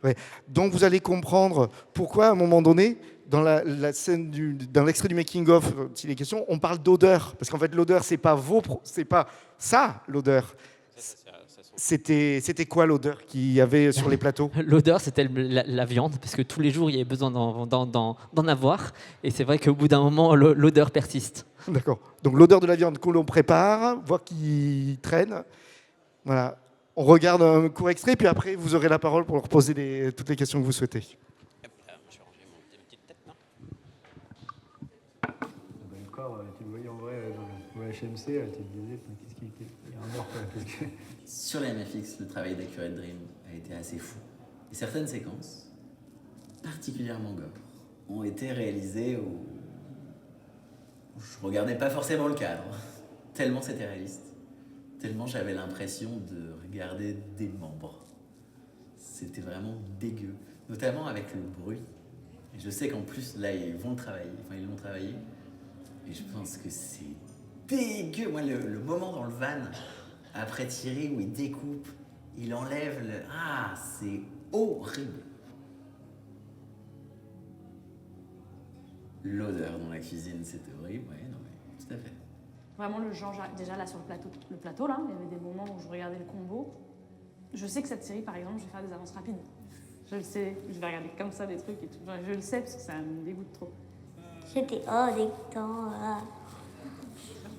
Ouais. Donc vous allez comprendre pourquoi à un moment donné, dans la scène dans l'extrait du making-of, s'il est question, on parle d'odeur. Parce qu'en fait, l'odeur, c'est pas ça, l'odeur. C'était quoi l'odeur qu'il y avait sur les plateaux? L'odeur, c'était la viande, parce que tous les jours, il y avait besoin d'en avoir. Et c'est vrai qu'au bout d'un moment, l'odeur persiste. D'accord. Donc l'odeur de la viande que l'on prépare, voire qui traîne. Voilà. On regarde un court extrait, puis après, vous aurez la parole pour leur poser toutes les questions que vous souhaitez. Je vais ranger ma petite tête, non? Le corps, tu le voyais en vrai au HMC, tu te disais, qu'est-ce qu'il y a un mort, quoi, Sur la MFX, le travail d'Accurate Dream a été assez fou. Et certaines séquences, particulièrement gore, ont été réalisées où je regardais pas forcément le cadre, tellement c'était réaliste. Tellement j'avais l'impression de regarder des membres. C'était vraiment dégueu, notamment avec le bruit. Et je sais qu'en plus, là, ils l'ont travaillé. Et je pense que c'est dégueu. Moi, le moment dans le van, après Thierry, où il découpe, il enlève le... Ah, c'est horrible. L'odeur dans la cuisine, c'était horrible. Ouais, non, mais tout à fait. Vraiment le genre, déjà là sur le plateau là, il y avait des moments où je regardais le combo. Je sais que cette série, par exemple, je vais faire des avances rapides. Je le sais, je vais regarder comme ça des trucs et tout. Je le sais parce que ça me dégoûte trop. J'étais hors des temps.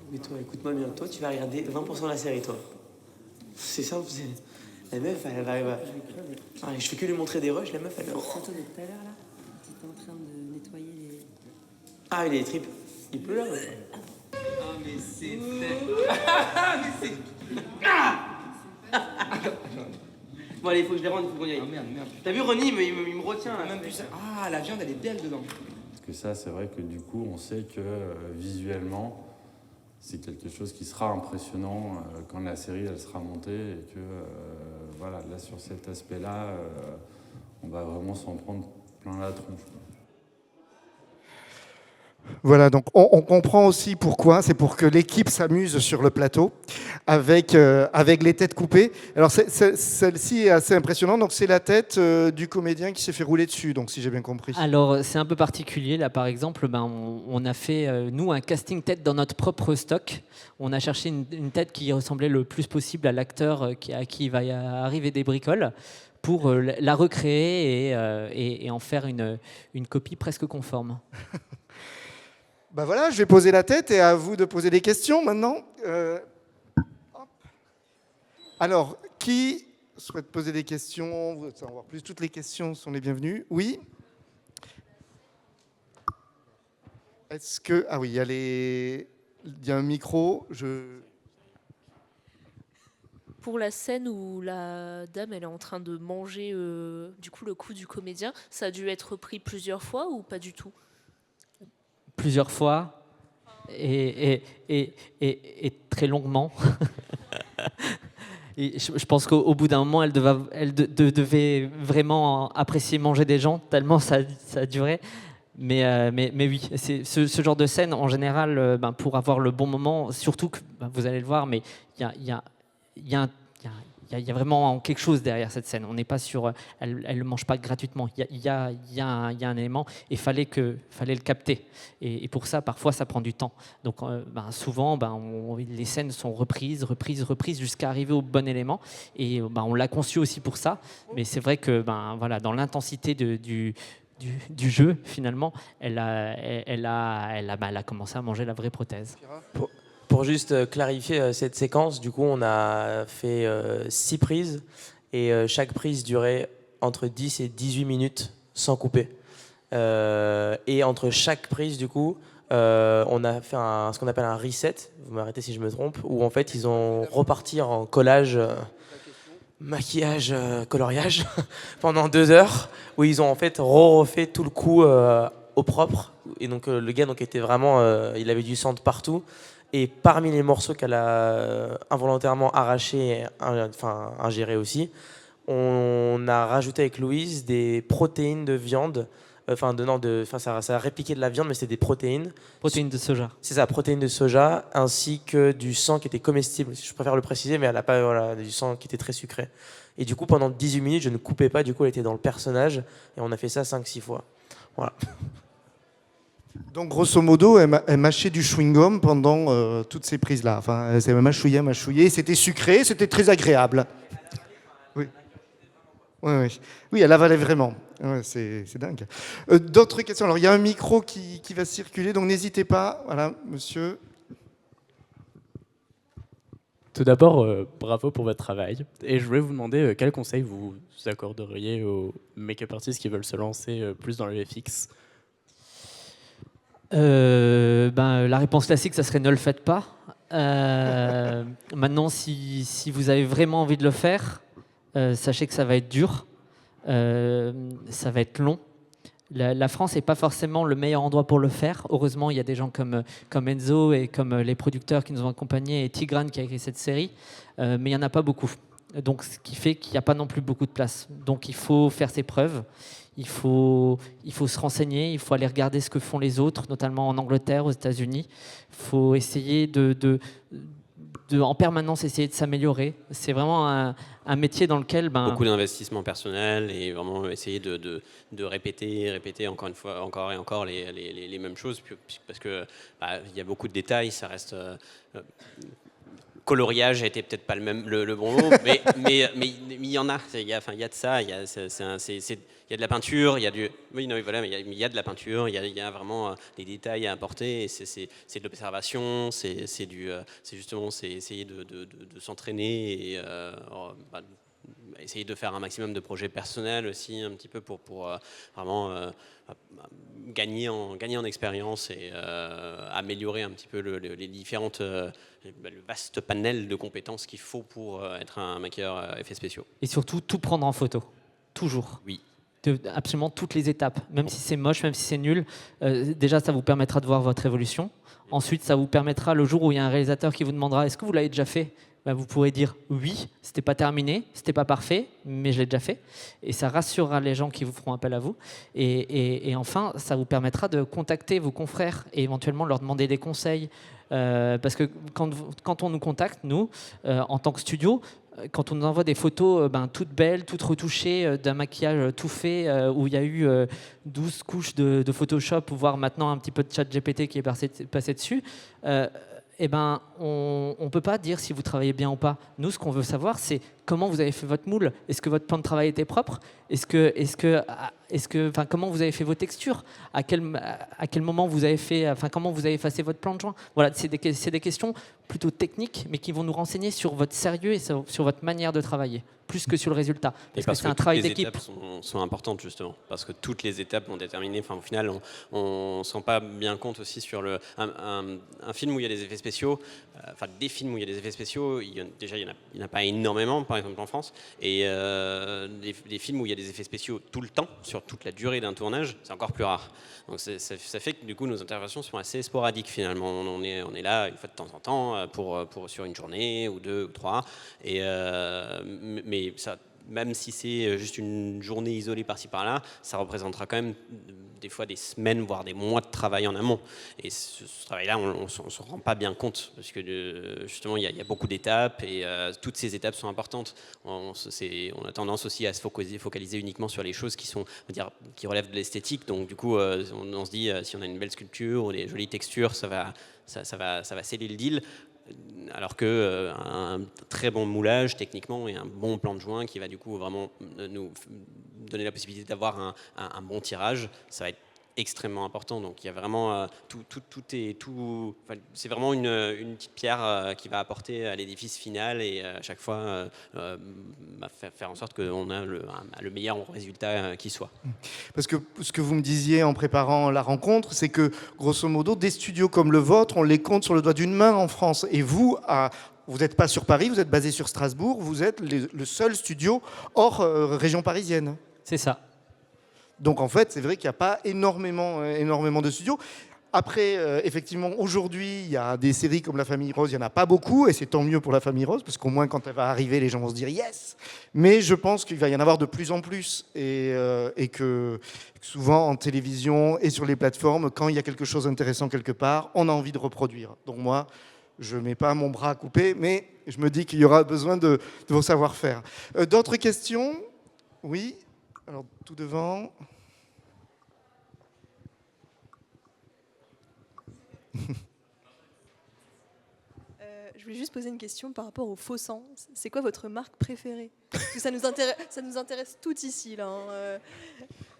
Mais toi, écoute-moi bien, toi, tu vas regarder 20% de la série, toi. C'est simple, la meuf, elle va... Ah, je fais que lui montrer des rushs, la meuf, elle... La photo de tout à l'heure, là, tu étais en train de nettoyer les... Ah, il est tripes. Il pleut, là. Ah, mais c'est... Bon, allez, il faut que je les rende, il faut qu'on y aille. Ah, merde. T'as vu, Ronnie, il me retient, là. Même plus ça. Ah, la viande, elle est belle dedans. Parce que ça, c'est vrai que du coup, on sait que visuellement, c'est quelque chose qui sera impressionnant quand la série elle sera montée et que voilà, là sur cet aspect-là, on va vraiment s'en prendre plein la tronche, quoi. Voilà, donc on comprend aussi pourquoi. C'est pour que l'équipe s'amuse sur le plateau avec les têtes coupées. Alors celle-ci est assez impressionnante. Donc c'est la tête du comédien qui s'est fait rouler dessus. Donc si j'ai bien compris. Alors, c'est un peu particulier. Là, par exemple, on a fait, nous, un casting tête dans notre propre stock. On a cherché une tête qui ressemblait le plus possible à l'acteur à qui il va y arriver des bricoles pour la recréer et en faire une copie presque conforme. Ben voilà, je vais poser la tête et à vous de poser des questions maintenant. Alors, qui souhaite poser des questions? Vous en voir plus. Toutes les questions sont les bienvenues. Oui. Est-ce que... Ah oui, il y a un micro. Pour la scène où la dame elle est en train de manger du coup le cou du comédien, ça a dû être pris plusieurs fois ou pas du tout? Plusieurs fois et très longuement. Et je pense qu'au bout d'un moment, elle devait vraiment apprécier manger des gens, tellement ça a duré. Mais oui, c'est ce genre de scène, en général, pour avoir le bon moment, surtout que, vous allez le voir, mais il y a vraiment quelque chose derrière cette scène. On n'est pas sur... Elle ne mange pas gratuitement. Il y a un élément et fallait le capter. Et pour ça, parfois, ça prend du temps. Donc, souvent, les scènes sont reprises jusqu'à arriver au bon élément. Et on l'a conçu aussi pour ça. Mais c'est vrai que voilà, dans l'intensité du jeu, finalement, elle a commencé à manger la vraie prothèse. Pour juste clarifier cette séquence, du coup, on a fait 6 prises et chaque prise durait entre 10 et 18 minutes sans couper. Et entre chaque prise, du coup, on a fait ce qu'on appelle un reset, vous m'arrêtez si je me trompe, où en fait, ils ont reparti en collage, maquillage, coloriage pendant 2 heures, où ils ont en fait refait tout le coup au propre. Et donc, le gars était vraiment, il avait du sang de partout. Et parmi les morceaux qu'elle a involontairement arrachés, ingérés aussi, on a rajouté avec Louise des protéines de viande ça répliquait de la viande, mais c'était des protéines. Protéines de soja. C'est ça, protéines de soja, ainsi que du sang qui était comestible. Je préfère le préciser, mais elle n'a pas du sang qui était très sucré. Et du coup, pendant 18 minutes, je ne coupais pas. Du coup, elle était dans le personnage. Et on a fait ça 5-6 fois. Voilà. Donc, grosso modo, elle mâchait du chewing-gum pendant toutes ces prises-là. Enfin, elle mâchouillait. C'était sucré, c'était très agréable. Oui. Oui, elle avalait vraiment. Ouais, c'est dingue. D'autres questions? Alors, il y a un micro qui va circuler, donc n'hésitez pas. Voilà, monsieur. Tout d'abord, bravo pour votre travail. Et je voulais vous demander quels conseils vous accorderiez aux make-up artistes qui veulent se lancer plus dans le VFX. La réponse classique, ça serait ne le faites pas. Maintenant, si vous avez vraiment envie de le faire, sachez que ça va être dur, ça va être long. La France n'est pas forcément le meilleur endroit pour le faire. Heureusement, il y a des gens comme Enzo et comme les producteurs qui nous ont accompagnés et Tigran qui a écrit cette série, mais il n'y en a pas beaucoup. Donc, ce qui fait qu'il n'y a pas non plus beaucoup de place. Donc, il faut faire ses preuves. Il faut se renseigner, il faut aller regarder ce que font les autres, notamment en Angleterre, aux États-Unis. Il faut essayer de en permanence essayer de s'améliorer. C'est vraiment un métier dans lequel... Beaucoup d'investissement personnel et vraiment essayer de répéter encore une fois, encore et encore les mêmes choses, parce que il y a beaucoup de détails, ça reste... coloriage était peut-être pas le bon mot, mais il y en a. Il y a de ça. Il y a de la peinture. Il y a du. Oui, non, voilà, mais il y a de la peinture. Il y a vraiment des détails à apporter. C'est de l'observation. C'est justement essayer de s'entraîner et essayer de faire un maximum de projets personnels aussi, un petit peu pour vraiment gagner en expérience et améliorer un petit peu les différentes, le vaste panel de compétences qu'il faut pour être un maquilleur effets spéciaux. Et surtout, tout prendre en photo. Toujours. Oui. Absolument toutes les étapes. Même si c'est moche, même si c'est nul, déjà, ça vous permettra de voir votre évolution. Ensuite, ça vous permettra, le jour où il y a un réalisateur qui vous demandera « Est-ce que vous l'avez déjà fait ?» Vous pourrez dire oui, c'était pas terminé, c'était pas parfait, mais je l'ai déjà fait. Et ça rassurera les gens qui vous feront appel à vous. Et enfin, ça vous permettra de contacter vos confrères et éventuellement leur demander des conseils. Parce que quand on nous contacte, nous, en tant que studio, quand on nous envoie des photos toutes belles, toutes retouchées, d'un maquillage tout fait, où il y a eu 12 couches de Photoshop, voire maintenant un petit peu de ChatGPT qui est passé dessus, on ne peut pas dire si vous travaillez bien ou pas. Nous, ce qu'on veut savoir, c'est comment vous avez fait votre moule. Est-ce que votre plan de travail était propre ? Comment vous avez fait vos textures ? À quel moment vous avez fait, comment vous avez effacé votre plan de joint ? Voilà, c'est des questions plutôt techniques, mais qui vont nous renseigner sur votre sérieux et sur votre manière de travailler, plus que sur le résultat. Parce que c'est un travail d'équipe. Les étapes sont importantes, justement, parce que toutes les étapes vont déterminer. Au final, on ne se rend pas bien compte aussi sur un film où il y a des effets spéciaux, des films où il y a des effets spéciaux, il n'y en a pas énormément, par exemple en France, et des films où il y a des effets spéciaux tout le temps, sur toute la durée d'un tournage, c'est encore plus rare. Donc ça fait que du coup nos interventions sont assez sporadiques finalement. On est là une fois de temps en temps sur une journée ou 2 ou 3, mais ça, même si c'est juste une journée isolée par-ci par-là, ça représentera quand même des fois des semaines, voire des mois de travail en amont. Et ce travail-là, on ne se rend pas bien compte, parce que justement, il y a beaucoup d'étapes, et toutes ces étapes sont importantes. On a tendance aussi à se focaliser uniquement sur les choses qui relèvent de l'esthétique. Donc du coup, on se dit, si on a une belle sculpture ou des jolies textures, ça va sceller le deal. Alors qu'un très bon moulage techniquement et un bon plan de joint qui va du coup vraiment nous donner la possibilité d'avoir un bon tirage, ça va être extrêmement important. Donc il y a vraiment c'est vraiment une petite pierre qui va apporter à l'édifice final et à chaque fois faire en sorte qu'on a le meilleur résultat qui soit. Parce que ce que vous me disiez en préparant la rencontre, c'est que grosso modo des studios comme le vôtre, on les compte sur le doigt d'une main en France, et vous n'êtes pas sur Paris, vous êtes basé sur Strasbourg, vous êtes le seul studio hors région parisienne. C'est ça. Donc en fait, c'est vrai qu'il n'y a pas énormément de studios. Après, effectivement, aujourd'hui, il y a des séries comme La Famille Rose, il n'y en a pas beaucoup, et c'est tant mieux pour La Famille Rose, parce qu'au moins, quand elle va arriver, les gens vont se dire « yes ». Mais je pense qu'il va y en avoir de plus en plus, et que souvent, en télévision et sur les plateformes, quand il y a quelque chose d'intéressant quelque part, on a envie de reproduire. Donc moi, je ne mets pas mon bras à couper, mais je me dis qu'il y aura besoin de vos savoir-faire. D'autres questions? Oui. Alors, tout devant. Je voulais juste poser une question par rapport au faux sang. C'est quoi votre marque préférée? Parce que ça nous intéresse tout ici, là.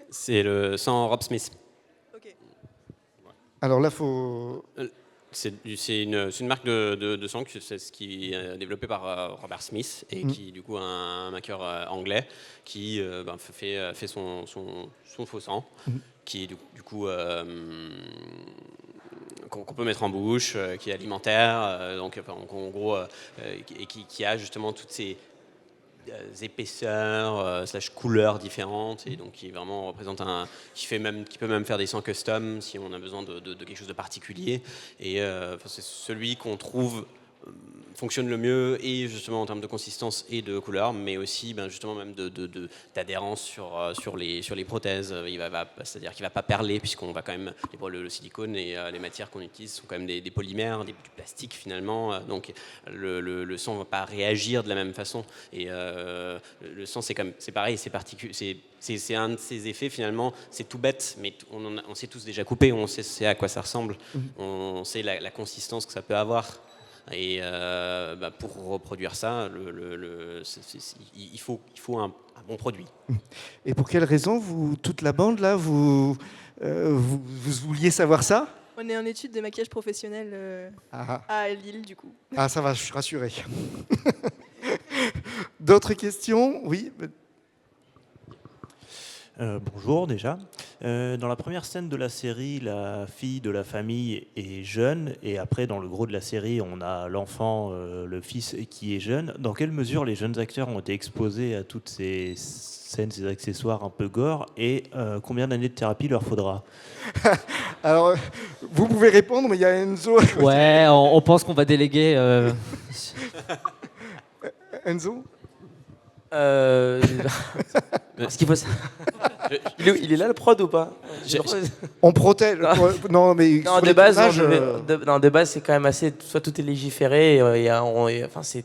C'est le sang Rob Smith. Ok. Alors là, faut... C'est une marque de sang qui est développée par Robert Smith et qui, du coup, est un maqueur anglais qui fait son faux sang, qui est du coup qu'on peut mettre en bouche, qui est alimentaire, donc en gros, et qui a justement toutes ces épaisseurs / couleurs différentes, et donc qui vraiment représente qui peut même faire des sangs custom si on a besoin de quelque chose de particulier, et c'est celui qu'on trouve fonctionne le mieux, et justement en termes de consistance et de couleur, mais aussi justement même d'adhérence sur les prothèses. C'est-à-dire qu'il ne va pas perler, puisqu'on va quand même le silicone et les matières qu'on utilise sont quand même des polymères, du plastique finalement, donc le sang ne va pas réagir de la même façon, et le sang c'est pareil, c'est un de ces effets finalement, c'est tout bête, mais on sait tous déjà couper, on sait à quoi ça ressemble, on sait la consistance que ça peut avoir. Et pour reproduire ça, il faut un bon produit. Et pour quelle raison, toute la bande, là, vous vouliez savoir ça? On est en étude de maquillage professionnel à Lille, du coup. Ah, ça va, je suis rassuré. D'autres questions? Oui. Bonjour déjà. Dans la première scène de la série, la fille de la famille est jeune, et après dans le gros de la série, on a l'enfant, le fils qui est jeune. Dans quelle mesure les jeunes acteurs ont été exposés à toutes ces scènes, ces accessoires un peu gore, et combien d'années de thérapie leur faudra? Alors, vous pouvez répondre, mais il y a Enzo. Ouais, on pense qu'on va déléguer. Enzo? Ce qu'il faut... il est là le prod ou pas? On protège. Non, mais non, de base, c'est quand même assez. Soit tout est légiféré,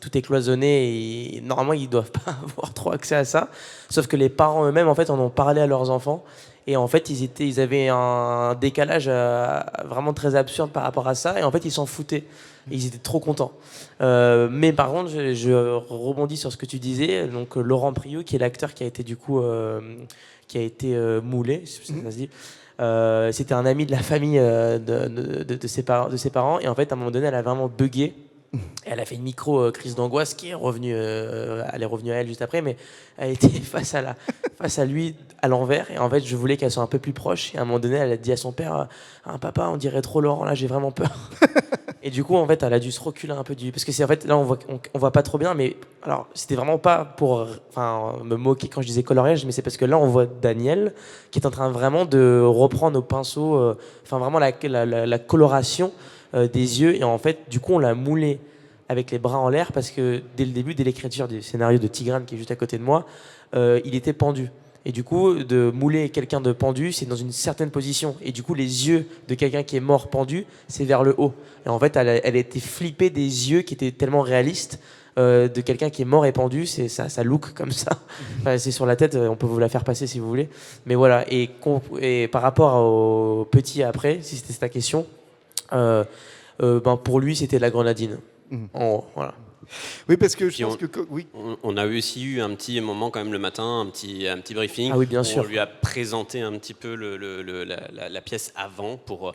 tout est cloisonné, et normalement ils doivent pas avoir trop accès à ça. Sauf que les parents eux-mêmes, en fait, en ont parlé à leurs enfants, et en fait ils avaient un décalage vraiment très absurde par rapport à ça, et en fait ils s'en foutaient. Et ils étaient trop contents. Mais par contre, je rebondis sur ce que tu disais. Donc Laurent Priou, qui est l'acteur qui a été du coup moulé, si ça se dit. C'était un ami de la famille de ses parents. Et en fait, à un moment donné, elle a vraiment bugué. Elle a fait une micro-crise d'angoisse qui est revenue, elle est revenue à elle juste après, mais elle était face à lui à l'envers, et en fait je voulais qu'elle soit un peu plus proche, et à un moment donné elle a dit à son père, papa, on dirait trop Laurent, là j'ai vraiment peur. Et du coup en fait elle a dû se reculer un peu parce que c'est en fait là on voit pas trop bien, mais alors c'était vraiment pas pour me moquer quand je disais coloriage, mais c'est parce que là on voit Daniel qui est en train vraiment de reprendre au pinceau vraiment la coloration des yeux, et en fait du coup on l'a moulé avec les bras en l'air, parce que dès le début, dès l'écriture du scénario de Tigrane qui est juste à côté de moi, il était pendu, et du coup de mouler quelqu'un de pendu, c'est dans une certaine position, et du coup les yeux de quelqu'un qui est mort pendu, c'est vers le haut, et en fait elle était flippée des yeux qui étaient tellement réalistes de quelqu'un qui est mort et pendu, c'est ça look comme ça. C'est sur la tête, on peut vous la faire passer si vous voulez, mais voilà. Et par rapport au petit après, si c'était ta question, pour lui c'était la grenadine. Voilà. Oui, parce que je pense que oui. On a aussi eu un petit moment quand même le matin, un petit briefing. Ah oui, bien où sûr. On lui a présenté un petit peu la pièce avant pour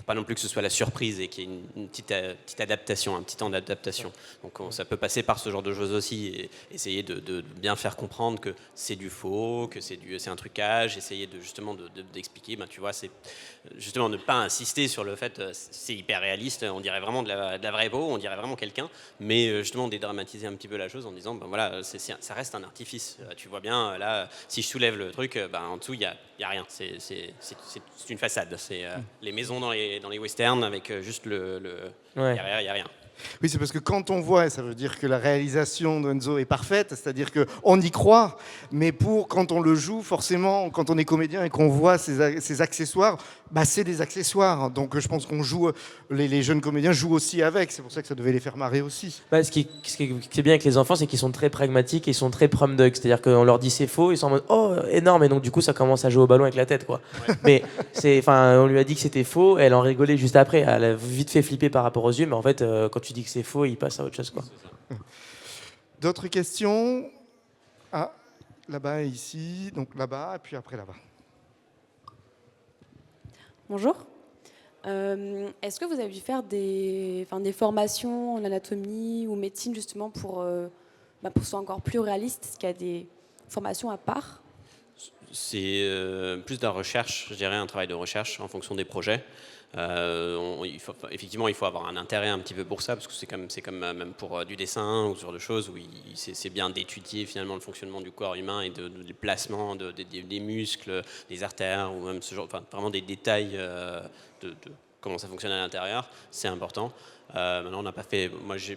pas non plus que ce soit la surprise, et qu'il y ait une petite adaptation, un petit temps d'adaptation. Donc ça peut passer par ce genre de choses aussi, et essayer de bien faire comprendre que c'est du faux, que c'est un trucage, essayer d'expliquer, tu vois, c'est justement ne pas insister sur le fait c'est hyper réaliste, on dirait vraiment de la vraie peau, on dirait vraiment quelqu'un, mais justement dédramatiser un petit peu la chose en disant voilà, ça reste un artifice, tu vois bien là, si je soulève le truc, en dessous il y a rien, c'est une façade, c'est les maisons dans les westerns avec juste Ouais. derrière, il n'y a rien. Oui, c'est parce que quand on voit, ça veut dire que la réalisation d'Enzo est parfaite, c'est-à-dire qu'on y croit, mais quand on le joue, forcément, quand on est comédien et qu'on voit ces accessoires, bah, c'est des accessoires. Donc je pense qu'on joue, les jeunes comédiens jouent aussi avec, c'est pour ça que ça devait les faire marrer aussi. Ce qui est bien avec les enfants, c'est qu'ils sont très pragmatiques et ils sont très prom dog. C'est-à-dire qu'on leur dit c'est faux, ils sont en mode oh énorme, et donc du coup ça commence à jouer au ballon avec la tête, quoi. Mais on lui a dit que c'était faux, elle en rigolait juste après. Elle a vite fait flipper par rapport aux yeux, mais en fait quand tu dis que c'est faux, il passe à autre chose, quoi. D'autres questions? Ah, là-bas et ici, donc là-bas, et puis après là-bas. Bonjour. Est-ce que vous avez dû faire des formations en anatomie ou médecine justement pour que ce soit encore plus réaliste? Est-ce qu'il y a des formations à part? C'est plus de la recherche, je dirais, un travail de recherche en fonction des projets. Effectivement, il faut avoir un intérêt un petit peu pour ça, parce que c'est comme même pour du dessin ou ce genre de choses, où c'est bien d'étudier finalement le fonctionnement du corps humain et des placements des muscles, des artères, ou même ce genre, vraiment des détails de comment ça fonctionne à l'intérieur, c'est important. Maintenant, on n'a pas fait,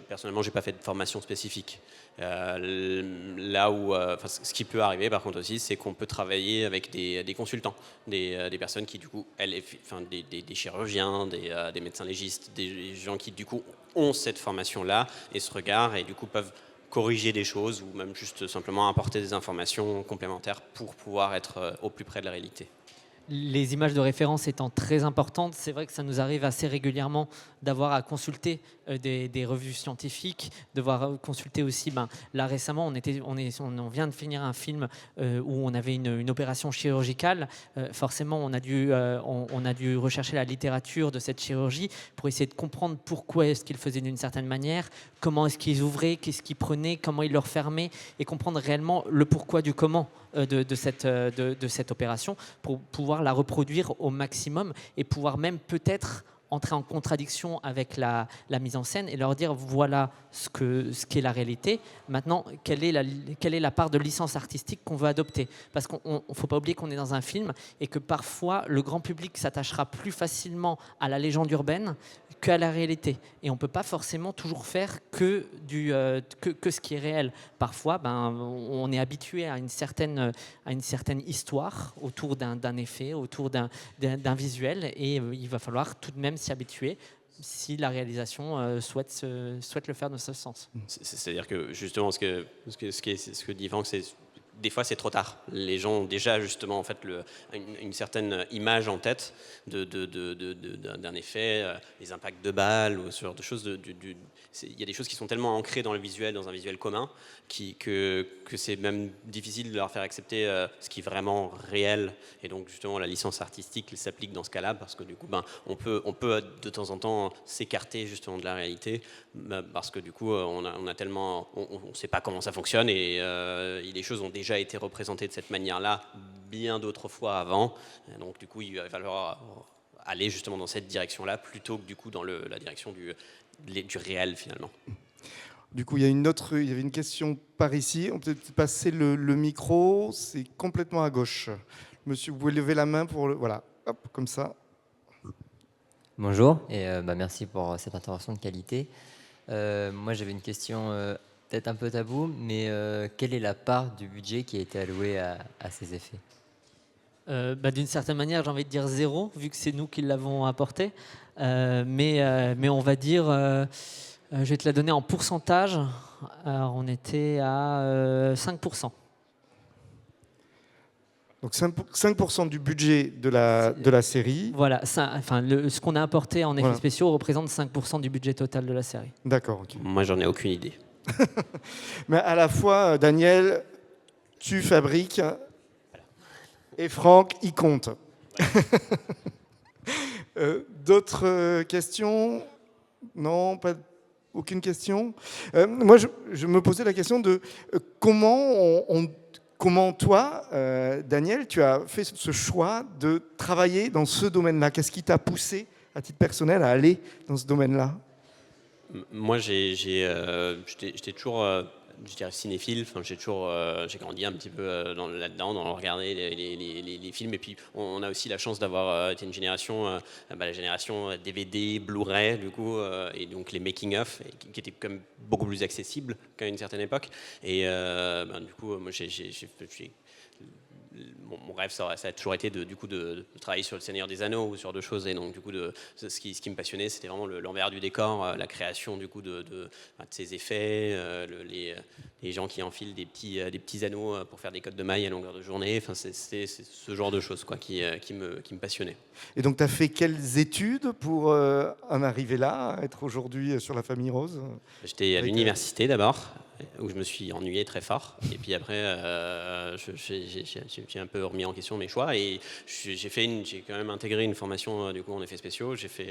personnellement, j'ai pas fait de formation spécifique. Là où, ce qui peut arriver par contre aussi, c'est qu'on peut travailler avec des consultants, des personnes qui du coup, des chirurgiens, des médecins légistes, des gens qui du coup ont cette formation-là et ce regard et du coup peuvent corriger des choses ou même juste simplement apporter des informations complémentaires pour pouvoir être au plus près de la réalité. Les images de référence étant très importantes, c'est vrai que ça nous arrive assez régulièrement d'avoir à consulter des revues scientifiques, devoir consulter aussi, là récemment on vient de finir un film où on avait une opération chirurgicale, forcément on a dû rechercher la littérature de cette chirurgie pour essayer de comprendre pourquoi est-ce qu'ils faisaient d'une certaine manière, comment est-ce qu'ils ouvraient, qu'est-ce qu'ils prenaient, comment ils le refermaient, et comprendre réellement le pourquoi du comment de cette opération pour pouvoir la reproduire au maximum et pouvoir même peut-être entrer en contradiction avec la mise en scène et leur dire voilà ce qu'est la réalité. Maintenant, quelle est la part de licence artistique qu'on veut adopter? Parce qu'il ne faut pas oublier qu'on est dans un film et que parfois le grand public s'attachera plus facilement à la légende urbaine qu'à la réalité. Et on ne peut pas forcément toujours faire que ce qui est réel. Parfois, on est habitué à une certaine histoire autour d'un effet, autour d'un visuel, et il va falloir tout de même s'y habituer si la réalisation souhaite le faire dans ce sens. C'est-à-dire que justement, ce que dit Franck, c'est des fois c'est trop tard. Les gens ont déjà justement en fait une certaine image en tête d'un effet, les impacts de balles ou ce genre de choses. Il y a des choses qui sont tellement ancrées dans le visuel, dans un visuel commun, que c'est même difficile de leur faire accepter ce qui est vraiment réel. Et donc justement la licence artistique s'applique dans ce cas-là, parce que du coup on peut de temps en temps s'écarter justement de la réalité, parce que du coup on ne sait pas comment ça fonctionne et les choses ont déjà été représentées de cette manière-là bien d'autres fois avant. Et donc du coup il va falloir aller justement dans cette direction-là plutôt que du coup dans la direction du réel finalement. Du coup, il y avait une question par ici. On peut peut-être passer le micro. C'est complètement à gauche. Monsieur, vous pouvez lever la main pour voilà, hop, comme ça. Bonjour et merci pour cette intervention de qualité. Moi, j'avais une question peut-être un peu tabou, mais quelle est la part du budget qui a été allouée à ces effets? D'une certaine manière, j'ai envie de dire 0, vu que c'est nous qui l'avons apporté. Mais on va dire, je vais te la donner en pourcentage. Alors, on était à 5%. Donc 5% du budget de la série. Voilà, ce qu'on a apporté en effets spéciaux représente 5% du budget total de la série. D'accord. Ok. Moi, j'en ai aucune idée. Mais à la fois, Daniel, tu fabriques et Franck, il compte. D'autres questions? Non, aucune question. Moi, je me posais la question de comment toi, Daniel, tu as fait ce choix de travailler dans ce domaine-là? Qu'est-ce qui t'a poussé, à titre personnel, à aller dans ce domaine-là? Moi, j'étais toujours je dirais cinéphile. Enfin, j'ai grandi un petit peu là-dedans, dans regarder les films. Et puis, on a aussi la chance d'avoir été une génération, la génération DVD, Blu-ray, du coup, et donc les making-of, qui étaient quand même beaucoup plus accessibles qu'à une certaine époque. Et du coup, moi, mon rêve, ça a toujours été de travailler sur le Seigneur des Anneaux ou sur deux choses. Et donc, du coup, ce qui me passionnait, c'était vraiment l'envers du décor, la création du coup de ces effets, les gens qui enfilent des petits anneaux pour faire des codes de mailles à longueur de journée. Enfin, c'est ce genre de choses quoi, qui me passionnait. Et donc, tu as fait quelles études pour en arriver là, à être aujourd'hui sur La Famille Rose? J'étais à l'université d'abord, où je me suis ennuyé très fort. Et puis après, j'ai un peu remis en question mes choix. Et j'ai quand même intégré une formation du coup, en effets spéciaux. J'ai fait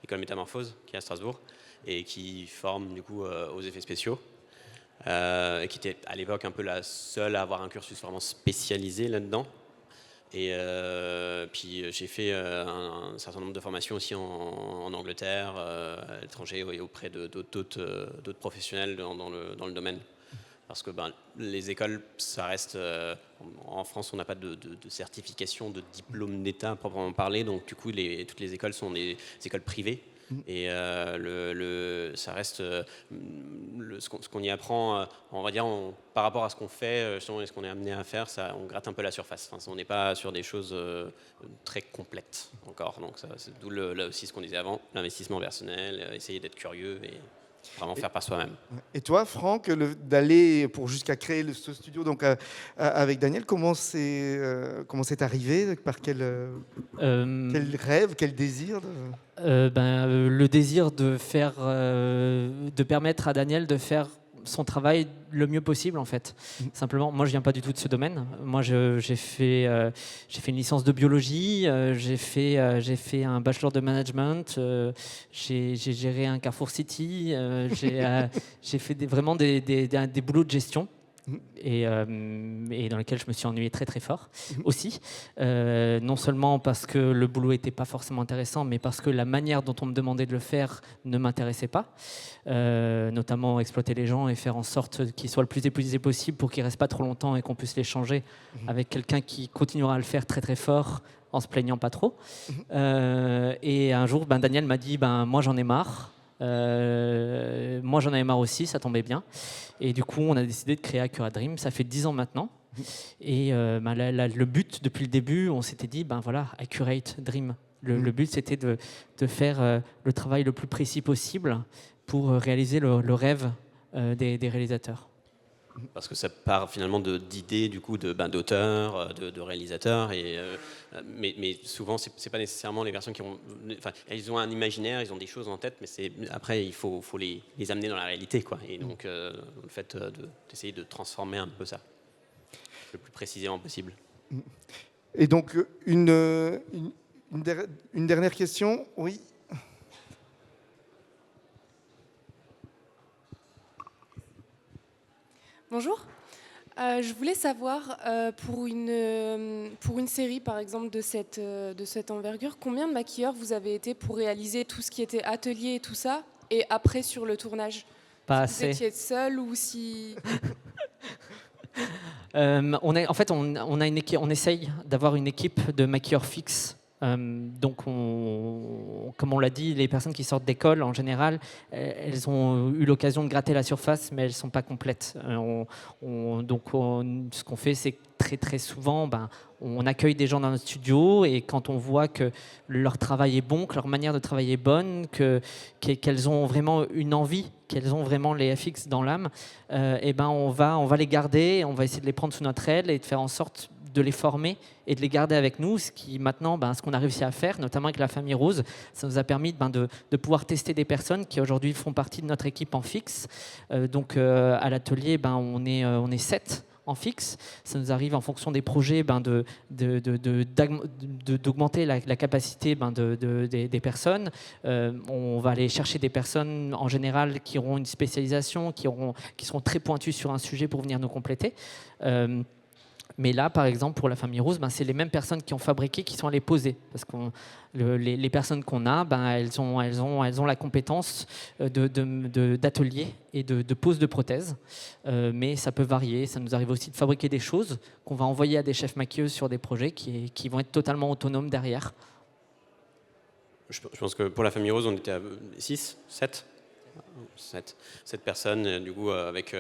l'école Métamorphose, qui est à Strasbourg, et qui forme du coup, aux effets spéciaux. Et qui était à l'époque un peu la seule à avoir un cursus vraiment spécialisé là-dedans. Et puis j'ai fait un certain nombre de formations aussi en Angleterre, à l'étranger, et auprès d'autres professionnels dans le domaine. Parce que les écoles, ça reste... en France, on n'a pas de certification, de diplôme d'État à proprement parler. Donc du coup, toutes les écoles sont des écoles privées. Et ça reste ce qu'on y apprend, on va dire, par rapport à ce qu'on fait, et ce qu'on est amené à faire, on gratte un peu la surface. Enfin, on n'est pas sur des choses très complètes encore. Donc c'est d'où là aussi ce qu'on disait avant, l'investissement personnel, essayer d'être curieux et vraiment faire par soi-même. Et toi, Franck, d'aller jusqu'à créer ce studio donc, avec Daniel, comment c'est arrivé? Par quel rêve, quel désir le désir de permettre à Daniel de faire son travail le mieux possible en fait. Simplement, moi je viens pas du tout de ce domaine. Moi j'ai fait une licence de biologie, j'ai fait un bachelor de management, j'ai géré un Carrefour City, j'ai fait vraiment des boulots de gestion. Et dans lesquels je me suis ennuyé très très fort aussi, non seulement parce que le boulot n'était pas forcément intéressant, mais parce que la manière dont on me demandait de le faire ne m'intéressait pas, notamment exploiter les gens et faire en sorte qu'ils soient le plus épuisés possible pour qu'ils ne restent pas trop longtemps et qu'on puisse les changer avec quelqu'un qui continuera à le faire très très fort en se plaignant pas trop. Et un jour, Daniel m'a dit moi j'en ai marre. Moi j'en avais marre aussi, ça tombait bien, et du coup on a décidé de créer Accurate Dream. Ça fait 10 ans maintenant, et le but depuis le début, on s'était dit voilà, Accurate Dream, le but c'était de faire le travail le plus précis possible pour réaliser le rêve des réalisateurs. Parce que ça part finalement d'idées du coup d'auteurs, de réalisateurs, mais souvent c'est pas nécessairement les personnes qui ont, ils ont un imaginaire, ils ont des choses en tête, mais après il faut les amener dans la réalité quoi. Et donc le fait d'essayer de transformer un peu ça le plus précisément possible. Et donc une dernière question, oui. Bonjour. Je voulais savoir, pour une série, par exemple, de cette envergure, combien de maquilleurs vous avez été pour réaliser tout ce qui était atelier et tout ça, et après sur le tournage? Pas si assez. Vous étiez seul ou si... on essaye d'avoir une équipe de maquilleurs fixes. Donc, comme on l'a dit, les personnes qui sortent d'école, en général, elles ont eu l'occasion de gratter la surface, mais elles ne sont pas complètes. Ce qu'on fait, c'est que très très souvent, on accueille des gens dans notre studio, et quand on voit que leur travail est bon, que leur manière de travailler est bonne, qu'elles ont vraiment une envie, qu'elles ont vraiment les FX dans l'âme, on va les garder, on va essayer de les prendre sous notre aile et de faire en sorte de les former et de les garder avec nous, ce qui maintenant, ce qu'on a réussi à faire, notamment avec La Famille Rose, ça nous a permis de pouvoir tester des personnes qui aujourd'hui font partie de notre équipe en fixe. À l'atelier, on est 7 en fixe. Ça nous arrive en fonction des projets d'augmenter la capacité des personnes. On va aller chercher des personnes en général qui auront une spécialisation, qui seront très pointues sur un sujet pour venir nous compléter. Mais là, par exemple, pour la famille Rose, c'est les mêmes personnes qui ont fabriqué qui sont allées poser. Parce que les personnes qu'on a, elles ont la compétence d'atelier et de pose de prothèses. Mais ça peut varier. Ça nous arrive aussi de fabriquer des choses qu'on va envoyer à des chefs maquilleuses sur des projets qui vont être totalement autonomes derrière. Je pense que pour la famille Rose, on était à 7 personnes, du coup, avec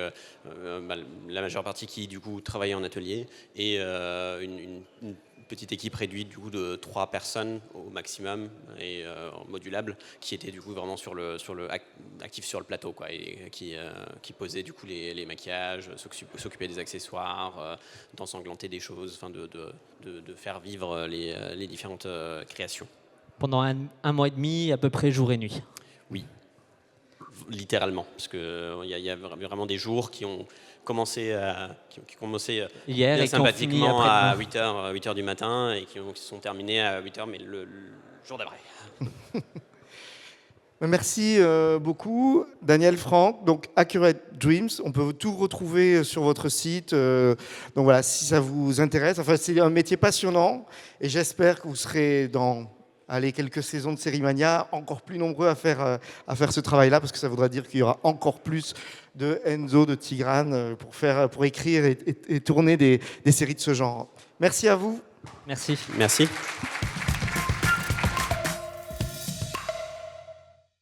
la majeure partie qui, du coup, travaillait en atelier et une petite équipe réduite, du coup, de 3 personnes au maximum et modulable, qui était, du coup, vraiment actif sur le plateau, quoi, et qui posait, du coup, les maquillages, s'occupait des accessoires, d'ensanglanter des choses, de faire vivre les différentes créations. Pendant un mois et demi, à peu près jour et nuit. Oui. Littéralement, parce qu'il y a vraiment des jours qui ont commencé hier bien et sympathiquement à 8h. 8h du matin et qui se sont terminés à 8h, mais le jour d'après. Merci beaucoup, Daniel Franck. Donc, Accurate Dreams, on peut tout retrouver sur votre site. Donc voilà, si ça vous intéresse. Enfin, c'est un métier passionnant et j'espère que vous serez dans quelques saisons de Série Mania encore plus nombreux à faire ce travail-là, parce que ça voudra dire qu'il y aura encore plus de Enzo, de Tigrane pour écrire et tourner des séries de ce genre. Merci à vous. Merci. Merci.